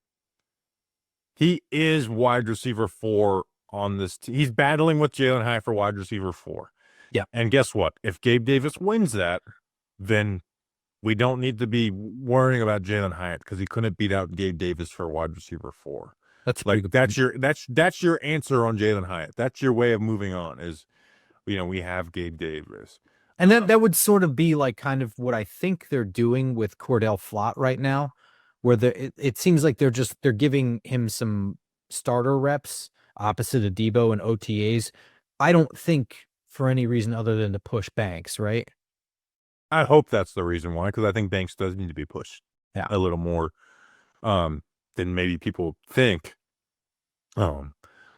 he is wide receiver 4 on this team. He's battling with Jalen Hyatt for wide receiver 4. Yeah. And guess what? If Gabe Davis wins that, then we don't need to be worrying about Jalen Hyatt because he couldn't beat out Gabe Davis for wide receiver 4. That's Like that's your answer on Jalen Hyatt. That's your way of moving on is, we have Gabe Davis. And that would sort of be like kind of what I think they're doing with Cordell Flott right now, where it seems like they're giving him some starter reps opposite of Debo and OTAs. I don't think for any reason other than to push Banks, right? I hope that's the reason why, because I think Banks does need to be pushed a little more than maybe people think.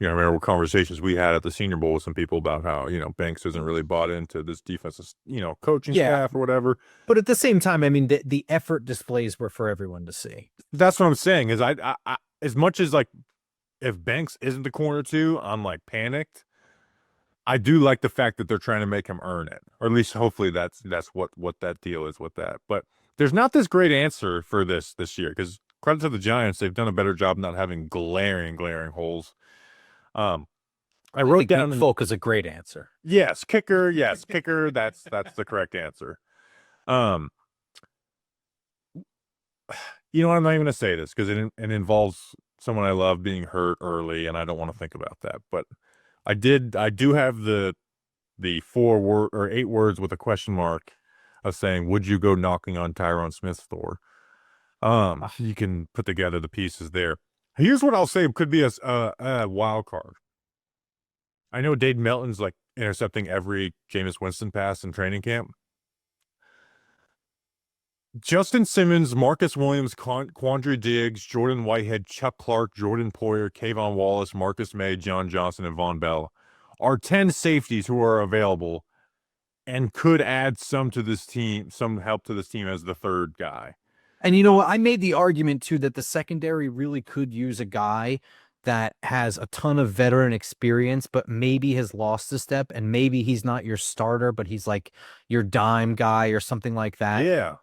I remember conversations we had at the Senior Bowl with some people about how, Banks isn't really bought into this defensive, coaching staff or whatever. But at the same time, I mean, the effort displays were for everyone to see. That's what I'm saying is I as much as like if Banks isn't the corner 2, I'm like panicked. I do like the fact that they're trying to make him earn it, or at least hopefully that's what that deal is with that. But there's not this great answer for this year because credit to the Giants, they've done a better job not having glaring holes. I wrote down Folk is a great answer. Yes, kicker. That's the correct answer. I'm not even going to say this because it involves someone I love being hurt early, and I don't want to think about that. But I do have the 4 or 8 words with a question mark of saying, would you go knocking on Tyron Smith's door? You can put together the pieces there. Here's what I'll say could be a wild card. I know Dade Melton's like intercepting every Jameis Winston pass in training camp. Justin Simmons, Marcus Williams, Quandre Diggs, Jordan Whitehead, Chuck Clark, Jordan Poyer, Kayvon Wallace, Marcus May, John Johnson, and Von Bell are 10 safeties who are available and could add some help to this team as the third guy. And I made the argument too that the secondary really could use a guy that has a ton of veteran experience, but maybe has lost a step, and maybe he's not your starter, but he's like your dime guy or something like that. Yeah.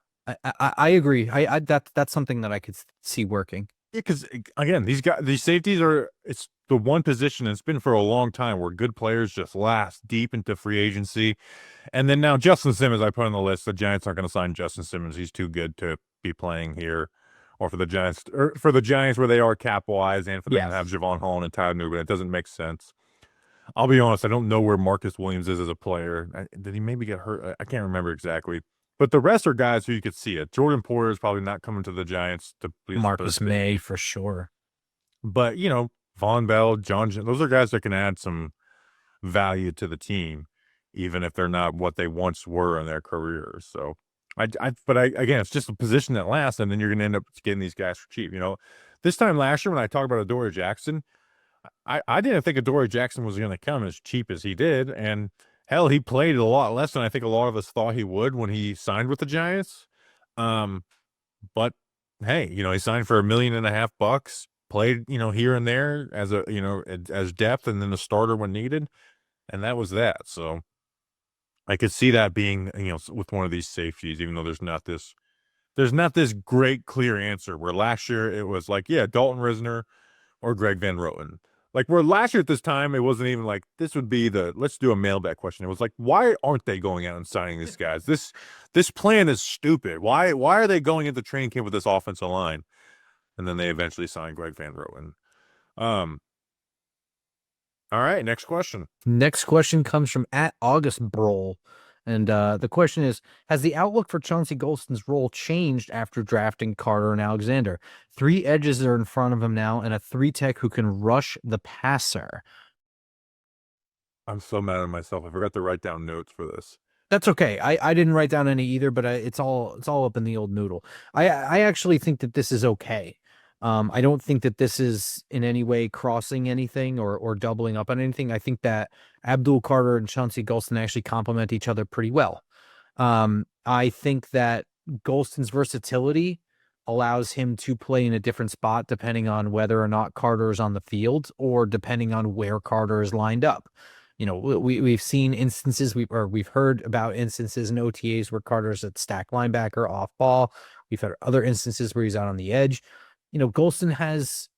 I agree. That's something that I could see working. Yeah, because again, these safeties it's the one position, and it's been for a long time, where good players just last deep into free agency. And then now Justin Simmons, I put on the list. The Giants aren't going to sign Justin Simmons. He's too good to be playing here, or for the Giants where they are cap wise, and for them to have Javon Holland and Tyler Newman. It doesn't make sense. I'll be honest, I don't know where Marcus Williams is as a player. Did he maybe get hurt? I can't remember exactly. But the rest are guys who you could see it. Jordan Poyer is probably not coming to the Giants to please Marcus May for sure. But, Von Bell, those are guys that can add some value to the team, even if they're not what they once were in their careers. So, again, it's just a position that lasts, and then you're going to end up getting these guys for cheap. This time last year when I talked about Adoree Jackson, I didn't think Adoree Jackson was going to come as cheap as he did, and hell, he played a lot less than I think a lot of us thought he would when he signed with the Giants. But hey, he signed for $1.5 million, played, here and there as as depth, and then the starter when needed. And that was that. So I could see that being, with one of these safeties, even though there's not this great clear answer, where last year it was like, yeah, Dalton Risner or Greg Van Roten. Like, where last year at this time, it wasn't even like, this would be let's do a mailbag question. It was like, why aren't they going out and signing these guys? This plan is stupid. Why are they going into training camp with this offensive line? And then they eventually signed Greg Van Roten. All right, next question. Next question comes from @AugustBroll. And the question is, has the outlook for Chauncey Golston's role changed after drafting Carter and Alexander? 3 edges are in front of him now, and a 3-tech who can rush the passer. I'm so mad at myself. I forgot to write down notes for this. That's okay. I didn't write down any either, but it's all up in the old noodle. I actually think that this is okay. I don't think that this is in any way crossing anything or doubling up on anything. I think that Abdul Carter and Chauncey Golston actually complement each other pretty well. I think that Golston's versatility allows him to play in a different spot depending on whether or not Carter is on the field or depending on where Carter is lined up. You know, we've seen instances, we've heard about instances in OTAs where Carter's at stack linebacker off ball. We've had other instances where he's out on the edge. You know, Golston has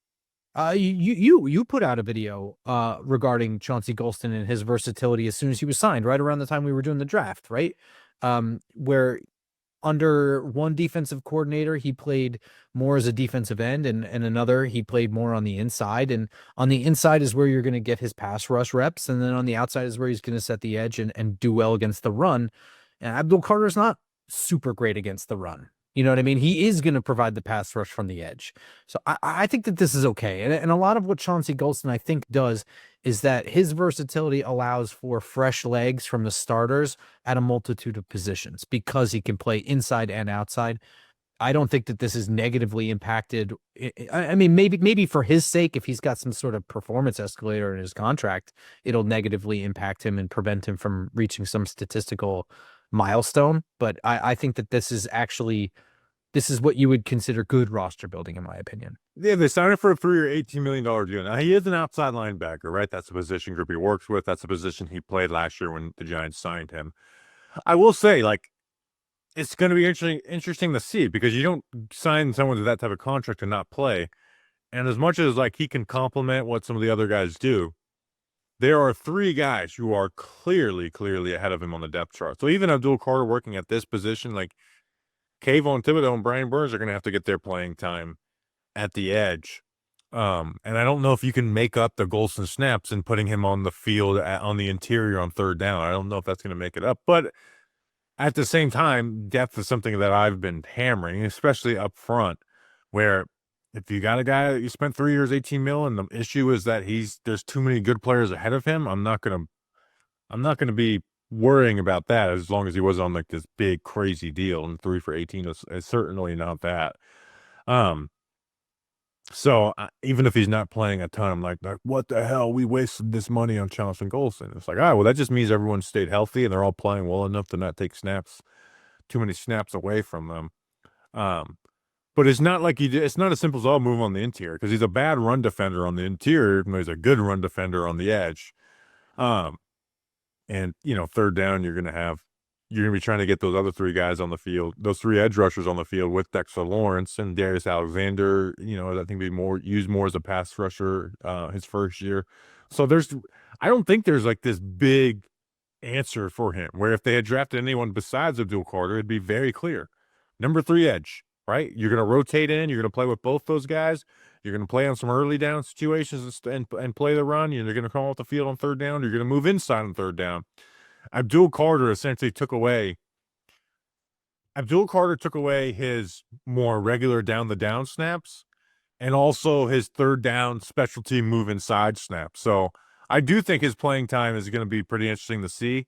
you put out a video regarding Chauncey Golston and his versatility as soon as he was signed, right around the time we were doing the draft, right? Where under one defensive coordinator, he played more as a defensive end, and another, he played more on the inside. And on the inside is where you're going to get his pass rush reps. And then on the outside is where he's going to set the edge and do well against the run. And Abdul Carter is not super great against the run. You know what I mean? He is going to provide the pass rush from the edge. So I think that this is okay. And a lot of what Chauncey Golston, I think, does is that his versatility allows for fresh legs from the starters at a multitude of positions because he can play inside and outside. I don't think that this is negatively impacted. I mean, maybe for his sake, if he's got some sort of performance escalator in his contract, it'll negatively impact him and prevent him from reaching some statistical milestone. But I think that this is what you would consider good roster building, in my opinion. Yeah, they signed him for a 3-year, $18 million deal. Now, he is an outside linebacker, right? That's the position group he works with. That's the position he played last year when the Giants signed him. I will say, like, it's going to be interesting to see because you don't sign someone to that type of contract and not play. And as much as, like, he can complement what some of the other guys do, there are 3 guys who are clearly ahead of him on the depth chart. So even Abdul Carter working at this position, like, Kayvon Thibodeau and Brian Burns are going to have to get their playing time at the edge. And I don't know if you can make up the Golston snaps and putting him on the field on the interior on third down. I don't know if that's going to make it up. But at the same time, depth is something that I've been hammering, especially up front, where if you got a guy that you spent 3 years, 18 mil, and the issue is that there's too many good players ahead of him, I'm not going to be worrying about that as long as he was on like this big crazy deal, and 3 for 18 is certainly not that. So even if he's not playing a ton, I'm like, what the hell? We wasted this money on Chauncey Golston. It's like, all right, well, that just means everyone stayed healthy and they're all playing well enough to not take too many snaps away from them. But it's not like it's not as simple as I'll move on the interior because he's a bad run defender on the interior, even though he's a good run defender on the edge. And, you know, third down, you're going to be trying to get those other 3 guys on the field, those 3 edge rushers on the field with Dexter Lawrence and Darius Alexander, you know, I think used more as a pass rusher his first year. So I don't think there's like this big answer for him where if they had drafted anyone besides Abdul Carter, it'd be very clear. Number 3 edge, right? You're going to rotate in, you're going to play with both those guys. You're going to play on some early down situations and play the run. You're going to come off the field on third down. You're going to move inside on third down. Abdul Carter essentially took away his more regular down-the-down snaps and also his third down special team move inside snaps. So I do think his playing time is going to be pretty interesting to see.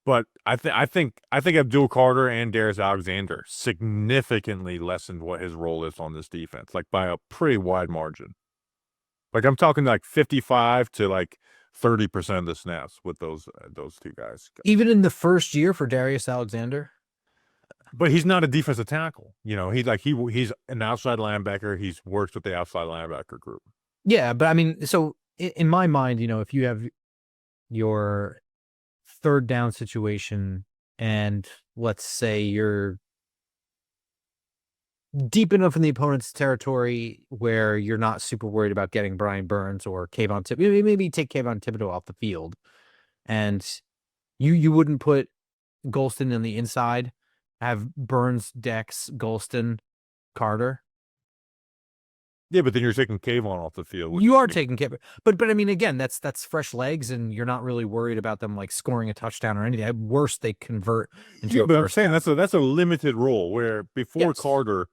But I think Abdul Carter and Darius Alexander significantly lessened what his role is on this defense, like by a pretty wide margin. Like I'm talking like 55 to like 30% of the snaps with those 2 guys. Even in the first year for Darius Alexander? But he's not a defensive tackle. You know, he's an outside linebacker. He's worked with the outside linebacker group. Yeah, but I mean, so in my mind, you know, if you have your third down situation and let's say you're deep enough in the opponent's territory where you're not super worried about getting Brian Burns or Kayvon Thibodeau, maybe take Kayvon Thibodeau off the field, and you wouldn't put Golston on the inside, have Burns, Dex, Golston, Carter. Yeah, but then you're taking Kayvon off the field. You are taking Kayvon, but I mean, again, that's fresh legs, and you're not really worried about them like scoring a touchdown or anything. At worst, they convert into. Yeah, but I'm saying that's a limited role where before Yes. Carter,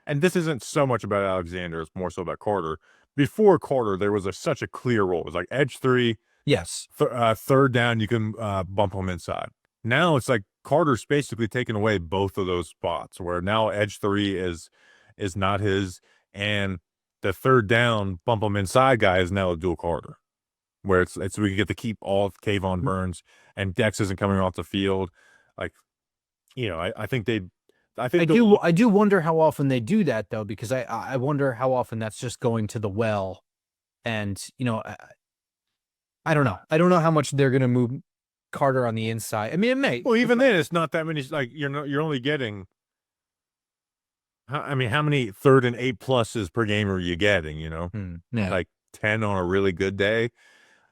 and this isn't so much about Alexander, it's more so about Carter. Before Carter, there was such a clear role. It was like edge 3, Yes. third down, you can bump him inside. Now it's like Carter's basically taken away both of those spots, where now edge 3 is not his, and the third down bump him inside guy is now Abdul Carter, where it's we get to keep all of Kayvon Burns and Dex isn't coming off the field. Like, you know, I think I think I do wonder how often they do that though, because I wonder how often that's just going to the well, and I don't know. I don't know how much they're gonna move Carter on the inside. I mean, it may. Well, even then, it's not that many. Like you're only getting. I mean, how many 3rd and 8 pluses per game are you getting? Yeah. Like 10 on a really good day.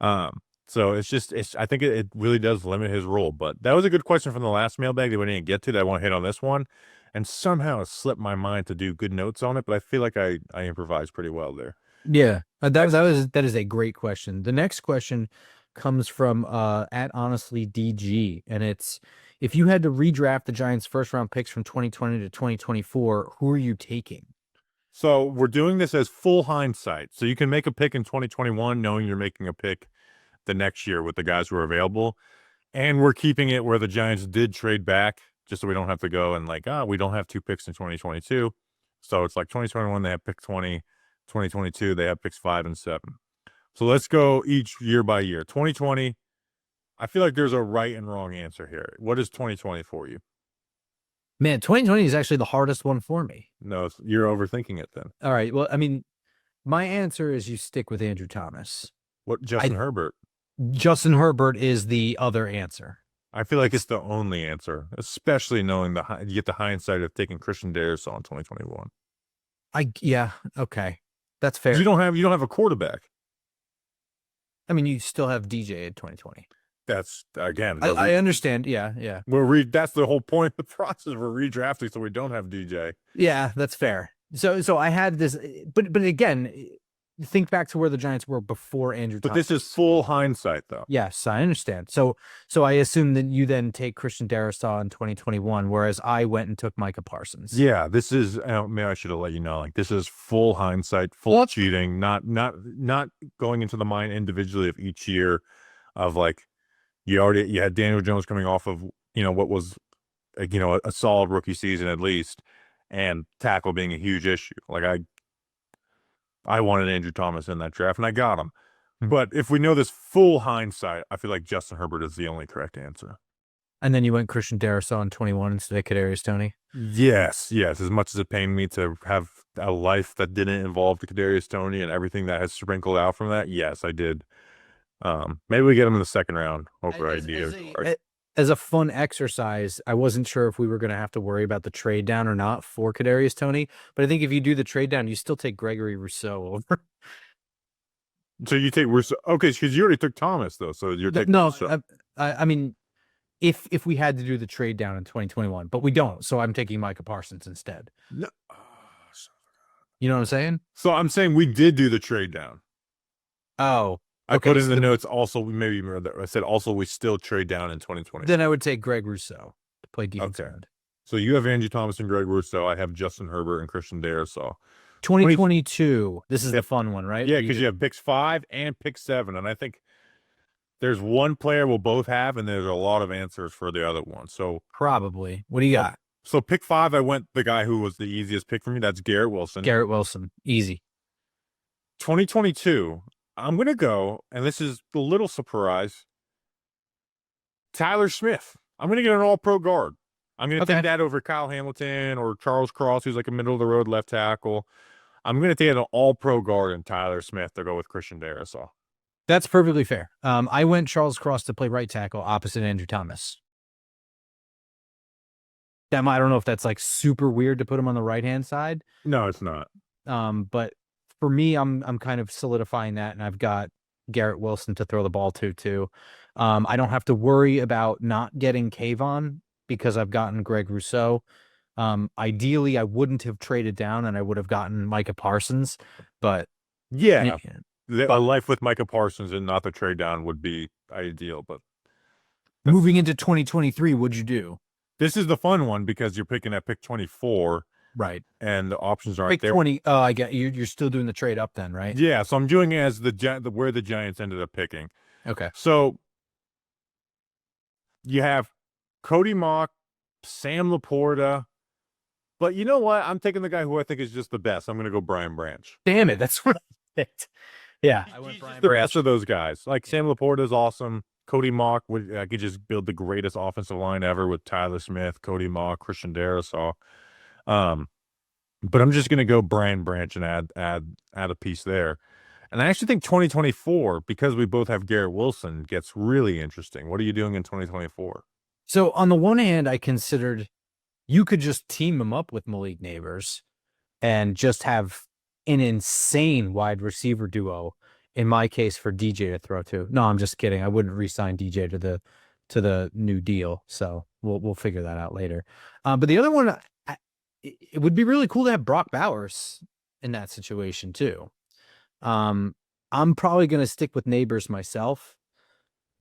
So I think it really does limit his role. But that was a good question from the last mailbag that we didn't get to that I want to hit on this one. And somehow it slipped my mind to do good notes on it, but I feel like I improvised pretty well there. Yeah, that is a great question. The next question comes from at honestly DG, and it's, if you had to redraft the Giants' first round picks from 2020 to 2024, who are you taking? So we're doing this as full hindsight. So you can make a pick in 2021 knowing you're making a pick the next year with the guys who are available. And we're keeping it where the Giants did trade back just so we don't have to go and we don't have 2 picks in 2022. So it's like 2021, they have pick 20. 2022, they have picks 5 and 7. So let's go each year by year. 2020, I feel like there's a right and wrong answer here. What is 2020 for you? Man, 2020 is actually the hardest one for me. No, you're overthinking it then. All right. Well, I mean, my answer is you stick with Andrew Thomas. What, Justin Herbert? Justin Herbert is the other answer. I feel like it's the only answer, especially knowing you get the hindsight of taking Christian Darrisaw in 2021. Yeah, okay. That's fair. You don't have a quarterback. I mean, you still have DJ in 2020. That's again. I understand. Yeah. That's the whole point of the process. We're redrafting, so we don't have DJ. Yeah, that's fair. So I had this, but again, think back to where the Giants were before Andrew Thomas. But this is full hindsight, though. Yes, I understand. So I assume that you then take Christian Darrisaw in 2021, whereas I went and took Micah Parsons. Yeah, this is. Maybe I should have let you know. Like, this is full hindsight, full cheating. Not going into the mind individually of each year. Of like, you had Daniel Jones coming off of what was a solid rookie season at least, and tackle being a huge issue. Like I wanted Andrew Thomas in that draft, and I got him. But if we know this full hindsight, I feel like Justin Herbert is the only correct answer. And then you went Christian Darrisaw in 21 instead of Kadarius Toney? Yes. As much as it pained me to have a life that didn't involve the Kadarius Toney and everything that has sprinkled out from that, yes, I did. Maybe we get him in the second round over ideas. As a fun exercise, I wasn't sure if we were going to have to worry about the trade down or not for Kadarius Toney, but I think if you do the trade down, you still take Gregory Rousseau over. So you take Rousseau, okay? Because you already took Thomas though, so you're taking Rousseau. I mean, if we had to do the trade down in 2021, but we don't, so I'm taking Micah Parsons instead. No, you know what I'm saying? So I'm saying we did do the trade down. Oh. I put in the notes also, maybe I said also we still trade down in 2020. Then I would take Greg Rousseau to play defense end. So you have Andrew Thomas and Greg Rousseau. I have Justin Herbert and Christian Darrisaw. 2022. This is the fun one, right? Yeah, because you have picks 5 and pick 7. And I think there's one player we'll both have, and there's a lot of answers for the other one. So probably. What do you got? So pick 5, I went the guy who was the easiest pick for me. That's Garrett Wilson. Garrett Wilson. Easy. 2022. I'm going to go, and this is a little surprise, Tyler Smith. I'm going to get an all-pro guard. I'm going to take that over Kyle Hamilton or Charles Cross, who's like a middle-of-the-road left tackle. I'm going to take an all-pro guard and Tyler Smith to go with Christian Darrisaw. That's perfectly fair. I went Charles Cross to play right tackle opposite Andrew Thomas. I don't know if that's like super weird to put him on the right-hand side. No, it's not. But for me, I'm kind of solidifying that, and I've got Garrett Wilson to throw the ball to too. I don't have to worry about not getting Kayvon because I've gotten Greg Rousseau. Ideally, I wouldn't have traded down, and I would have gotten Micah Parsons. But yeah, a life with Micah Parsons and not the trade down would be ideal. But moving into 2023, what'd you do? This is the fun one because you're picking at pick 24. Right. And the options aren't pick there. 20. Oh, I get you. You're still doing the trade up then, right? Yeah. So I'm doing it as where the Giants ended up picking. Okay. So you have Cody Mock, Sam Laporta, but you know what? I'm taking the guy who I think is just the best. I'm going to go Brian Branch. Damn it. That's what I picked. Yeah. I went Brian Branch. The rest of those guys. Like Sam Laporta is awesome. Cody Mock I could just build the greatest offensive line ever with Tyler Smith, Cody Mock, Christian Darrisaw. But I'm just gonna go Brian Branch and add a piece there. And I actually think 2024, because we both have Garrett Wilson, gets really interesting. What are you doing in 2024? So on the one hand, I considered you could just team him up with Malik Neighbors and just have an insane wide receiver duo. In my case, for DJ to throw to. No, I'm just kidding. I wouldn't re-sign DJ to the new deal. So we'll figure that out later. But the other one, it would be really cool to have Brock Bowers in that situation too. I'm probably going to stick with Neighbors myself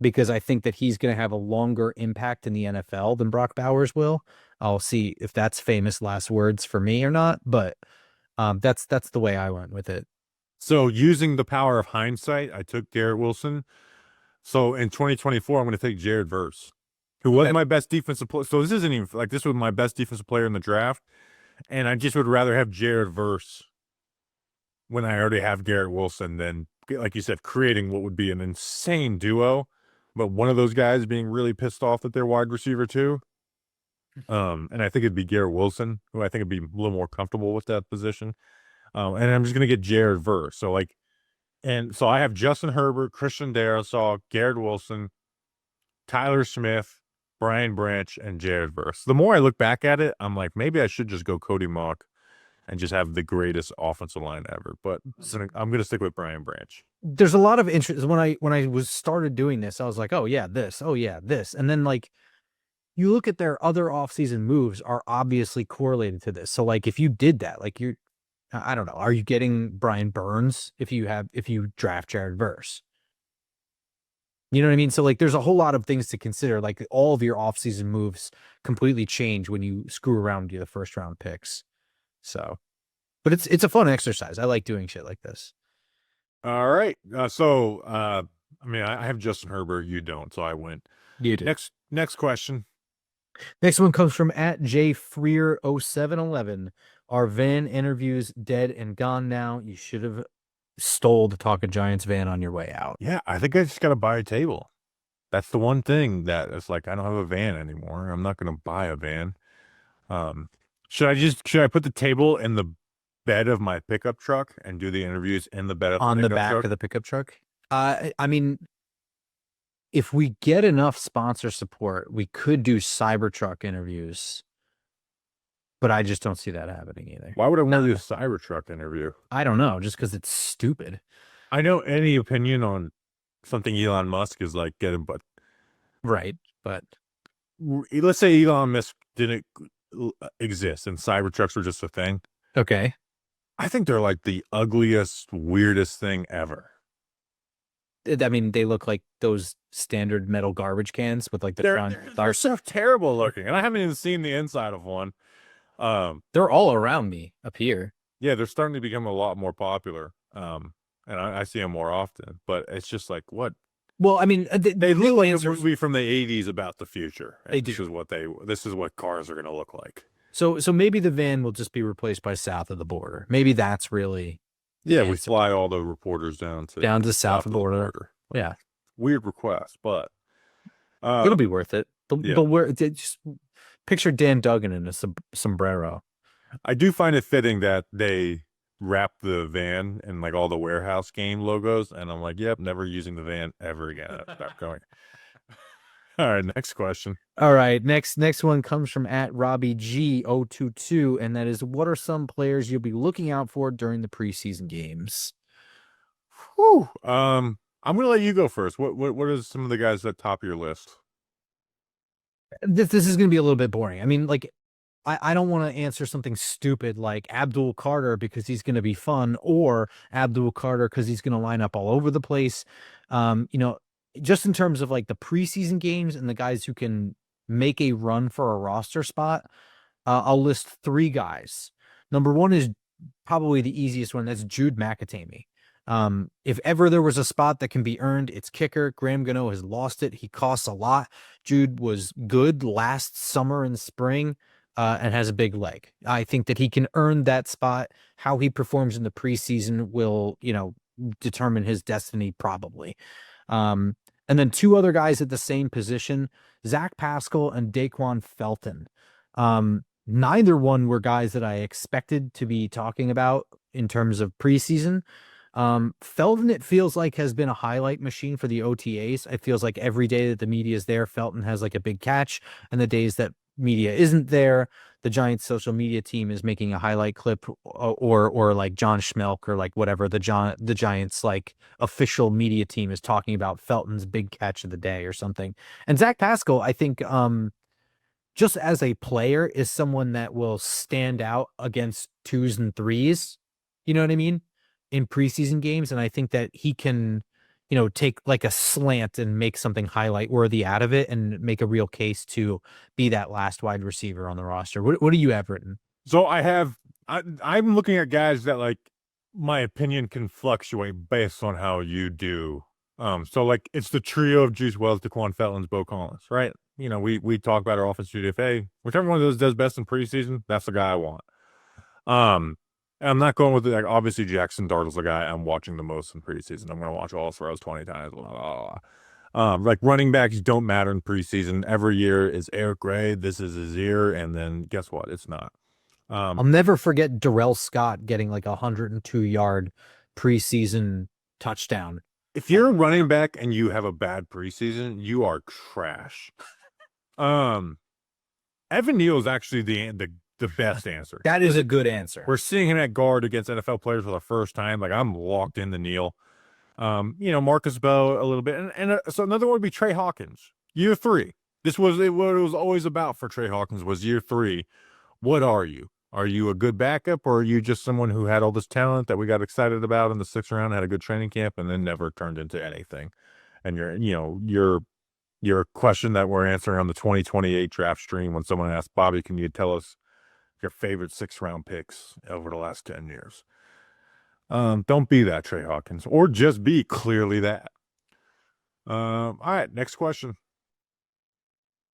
because I think that he's going to have a longer impact in the NFL than Brock Bowers will. I'll see if that's famous last words for me or not, but that's the way I went with it. So using the power of hindsight, I took Garrett Wilson. So in 2024, I'm going to take Jared Verse, who was my best defensive player. So this isn't even like this was my best defensive player in the draft. And I just would rather have Jared Verse when I already have Garrett Wilson than, like you said, creating what would be an insane duo. But one of those guys being really pissed off that they're wide receiver too. And I think it'd be Garrett Wilson, who I think would be a little more comfortable with that position. And I'm just going to get Jared Verse. So I have Justin Herbert, Christian Darrisaw, Garrett Wilson, Tyler Smith, Brian Branch, and Jared Verse. The more I look back at it, I'm like, maybe I should just go Cody Mock and just have the greatest offensive line ever. But I'm going to stick with Brian Branch. There's a lot of interest. When I was started doing this, I was like, oh yeah, this. And then like, you look at their other offseason moves are obviously correlated to this. So like, if you did that, like I don't know, are you getting Brian Burns if you draft Jared Verse? You know what I mean? So like, there's a whole lot of things to consider. Like all of your offseason moves completely change when you screw around to the first round picks. So, but it's a fun exercise. I like doing shit like this. All right. I have Justin Herbert. You don't. So I win. You do. Next question. Next one comes from @JFreer0711. Our van interviews dead and gone now. You should have stole the Talking Giants van on your way out. Yeah, I think I just got to buy a table. That's the one thing that it's like, I don't have a van anymore. I'm not going to buy a van. Should I put the table in the bed of my pickup truck and do the interviews in the bed of on the back of the pickup truck? I mean, if we get enough sponsor support, we could do Cybertruck interviews, but I just don't see that happening either. Why would I want to do a Cybertruck interview? I don't know, just because it's stupid. I know any opinion on something Elon Musk is like getting, but right. But let's say Elon Musk didn't exist and Cybertrucks were just a thing. Okay. I think they're like the ugliest, weirdest thing ever. I mean, they look like those standard metal garbage cans with like the front. They're so terrible looking, and I haven't even seen the inside of one. They're all around me up here. Yeah, they're starting to become a lot more popular. And I see them more often. But it's just like, what? Well, I mean, they look like a movie from the '80s about the future. They do. This is what cars are going to look like. So maybe the van will just be replaced by south of the border. Maybe that's really. Yeah, we fly all the reporters down to south of the border. Yeah, weird request, but it'll be worth it. Just picture Dan Duggan in a sombrero. I do find it fitting that they wrap the van in like all the warehouse game logos, and I'm like, yep, never using the van ever again. Stop going. All right, next question. All right, next one comes from @RobbieG022, and that is, what are some players you'll be looking out for during the preseason games? Whew. I'm gonna let you go first. What are some of the guys at top of your list? This is gonna be a little bit boring. I mean, like, I don't want to answer something stupid like Abdul Carter because he's gonna be fun, or Abdul Carter because he's gonna line up all over the place. Just in terms of like the preseason games and the guys who can make a run for a roster spot, I'll list 3 guys. Number 1 is probably the easiest one. That's Jude McAtamey. If ever there was a spot that can be earned, it's kicker. Graham Gano has lost it. He costs a lot. Jude was good last summer and spring, and has a big leg. I think that he can earn that spot. How he performs in the preseason will, determine his destiny probably. And then two other guys at the same position, Zach Pascal and Daquan Felton. Neither one were guys that I expected to be talking about in terms of preseason. Felton, it feels like, has been a highlight machine for the OTAs. It feels like every day that the media is there, Felton has like a big catch, and the days that media isn't there, the Giants social media team is making a highlight clip, or like John Schmelk, or like whatever the Giants like official media team is talking about Felton's big catch of the day or something. And Zach Pascal, I think, just as a player, is someone that will stand out against 2s and 3s. You know what I mean? In preseason games. And I think that he can, take like a slant and make something highlight worthy out of it and make a real case to be that last wide receiver on the roster. What do you have written? So I'm looking at guys that, like, my opinion can fluctuate based on how you do. So like it's the trio of Juice Wells, Daquan Felton, Bo Collins, right? We talk about our offensive UDFA. Whichever one of those does best in preseason, that's the guy I want. I'm not going with like, obviously Jackson Dartle's the guy I'm watching the most in preseason. I'm going to watch all throws 20 times. Blah, blah, blah. Like running backs don't matter in preseason. Every year is Eric Gray. This is his year. And then guess what? It's not. I'll never forget Darrell Scott getting like 102-yard preseason touchdown. If you're a running back and you have a bad preseason, you are trash. Evan Neal is actually the best answer. That is a good answer. We're seeing him at guard against NFL players for the first time. Like, I'm locked into Neal. Marcus Bowe a little bit. And so another one would be Trey Hawkins. Year 3. This was what it was always about for Trey Hawkins, was year 3. What are you? Are you a good backup, or are you just someone who had all this talent that we got excited about in the 6th round, had a good training camp, and then never turned into anything? And your question that we're answering on the 2028 draft stream, when someone asked, Bobby, can you tell us your favorite 6th round picks over the last 10 years? Don't be that, Trey Hawkins, or just be clearly that. All right, next question.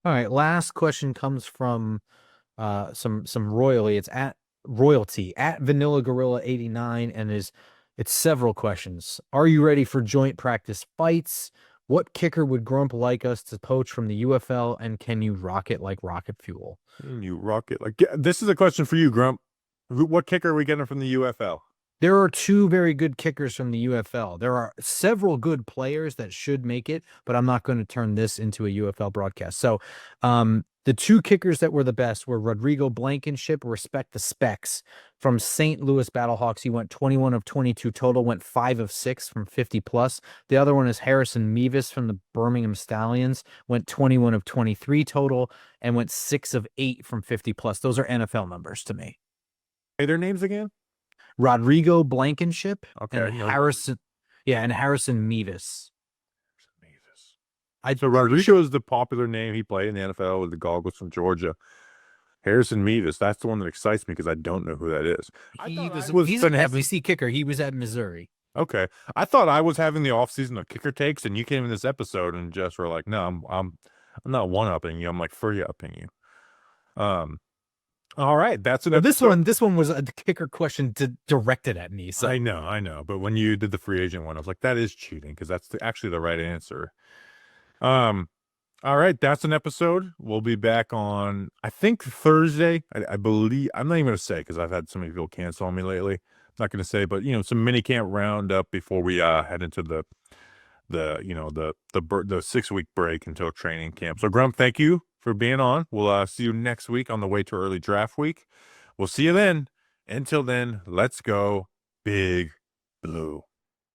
All right, last question comes from some royalty. It's at royalty at Vanilla Gorilla 89, and it's several questions. Are you ready for joint practice fights? What kicker would Grump like us to poach from the UFL, and can you rock it like rocket fuel? You rock it like, this is a question for you, Grump. What kicker are we getting from the UFL? There are 2 very good kickers from the UFL. There are several good players that should make it, but I'm not going to turn this into a UFL broadcast. So the 2 kickers that were the best were Rodrigo Blankenship, respect the specs, from St. Louis Battlehawks. He went 21 of 22 total, went 5 of 6 from 50 plus. The other one is Harrison Mevis from the Birmingham Stallions, went 21 of 23 total and went 6 of 8 from 50 plus. Those are NFL numbers to me. Say their names again. Rodrigo Blankenship, Okay, and Harrison Mevis. So Rodrigo is the popular name. He played in the NFL with the goggles from Georgia. Harrison Mevis, that's the one that excites me because I don't know who that is. He's an SEC kicker. He was at Missouri. Okay, I thought I was having the offseason of kicker takes, and you came in this episode and just were like, "No, I'm not one-upping you. I'm like free-upping you." All right, that's an episode. This one was a kicker question directed at me. So I know, but when you did the free agent one, I was like, that is cheating because that's actually the right answer. All right, that's an episode. We'll be back on, I think, Thursday. I believe. I'm not even going to say because I've had so many people cancel on me lately. I'm not going to say, but some mini camp roundup before we head into the 6-week break until training camp. So Grump, thank you for being on. We'll see you next week on the way to early draft week. We'll see you then. Until then, let's go Big Blue.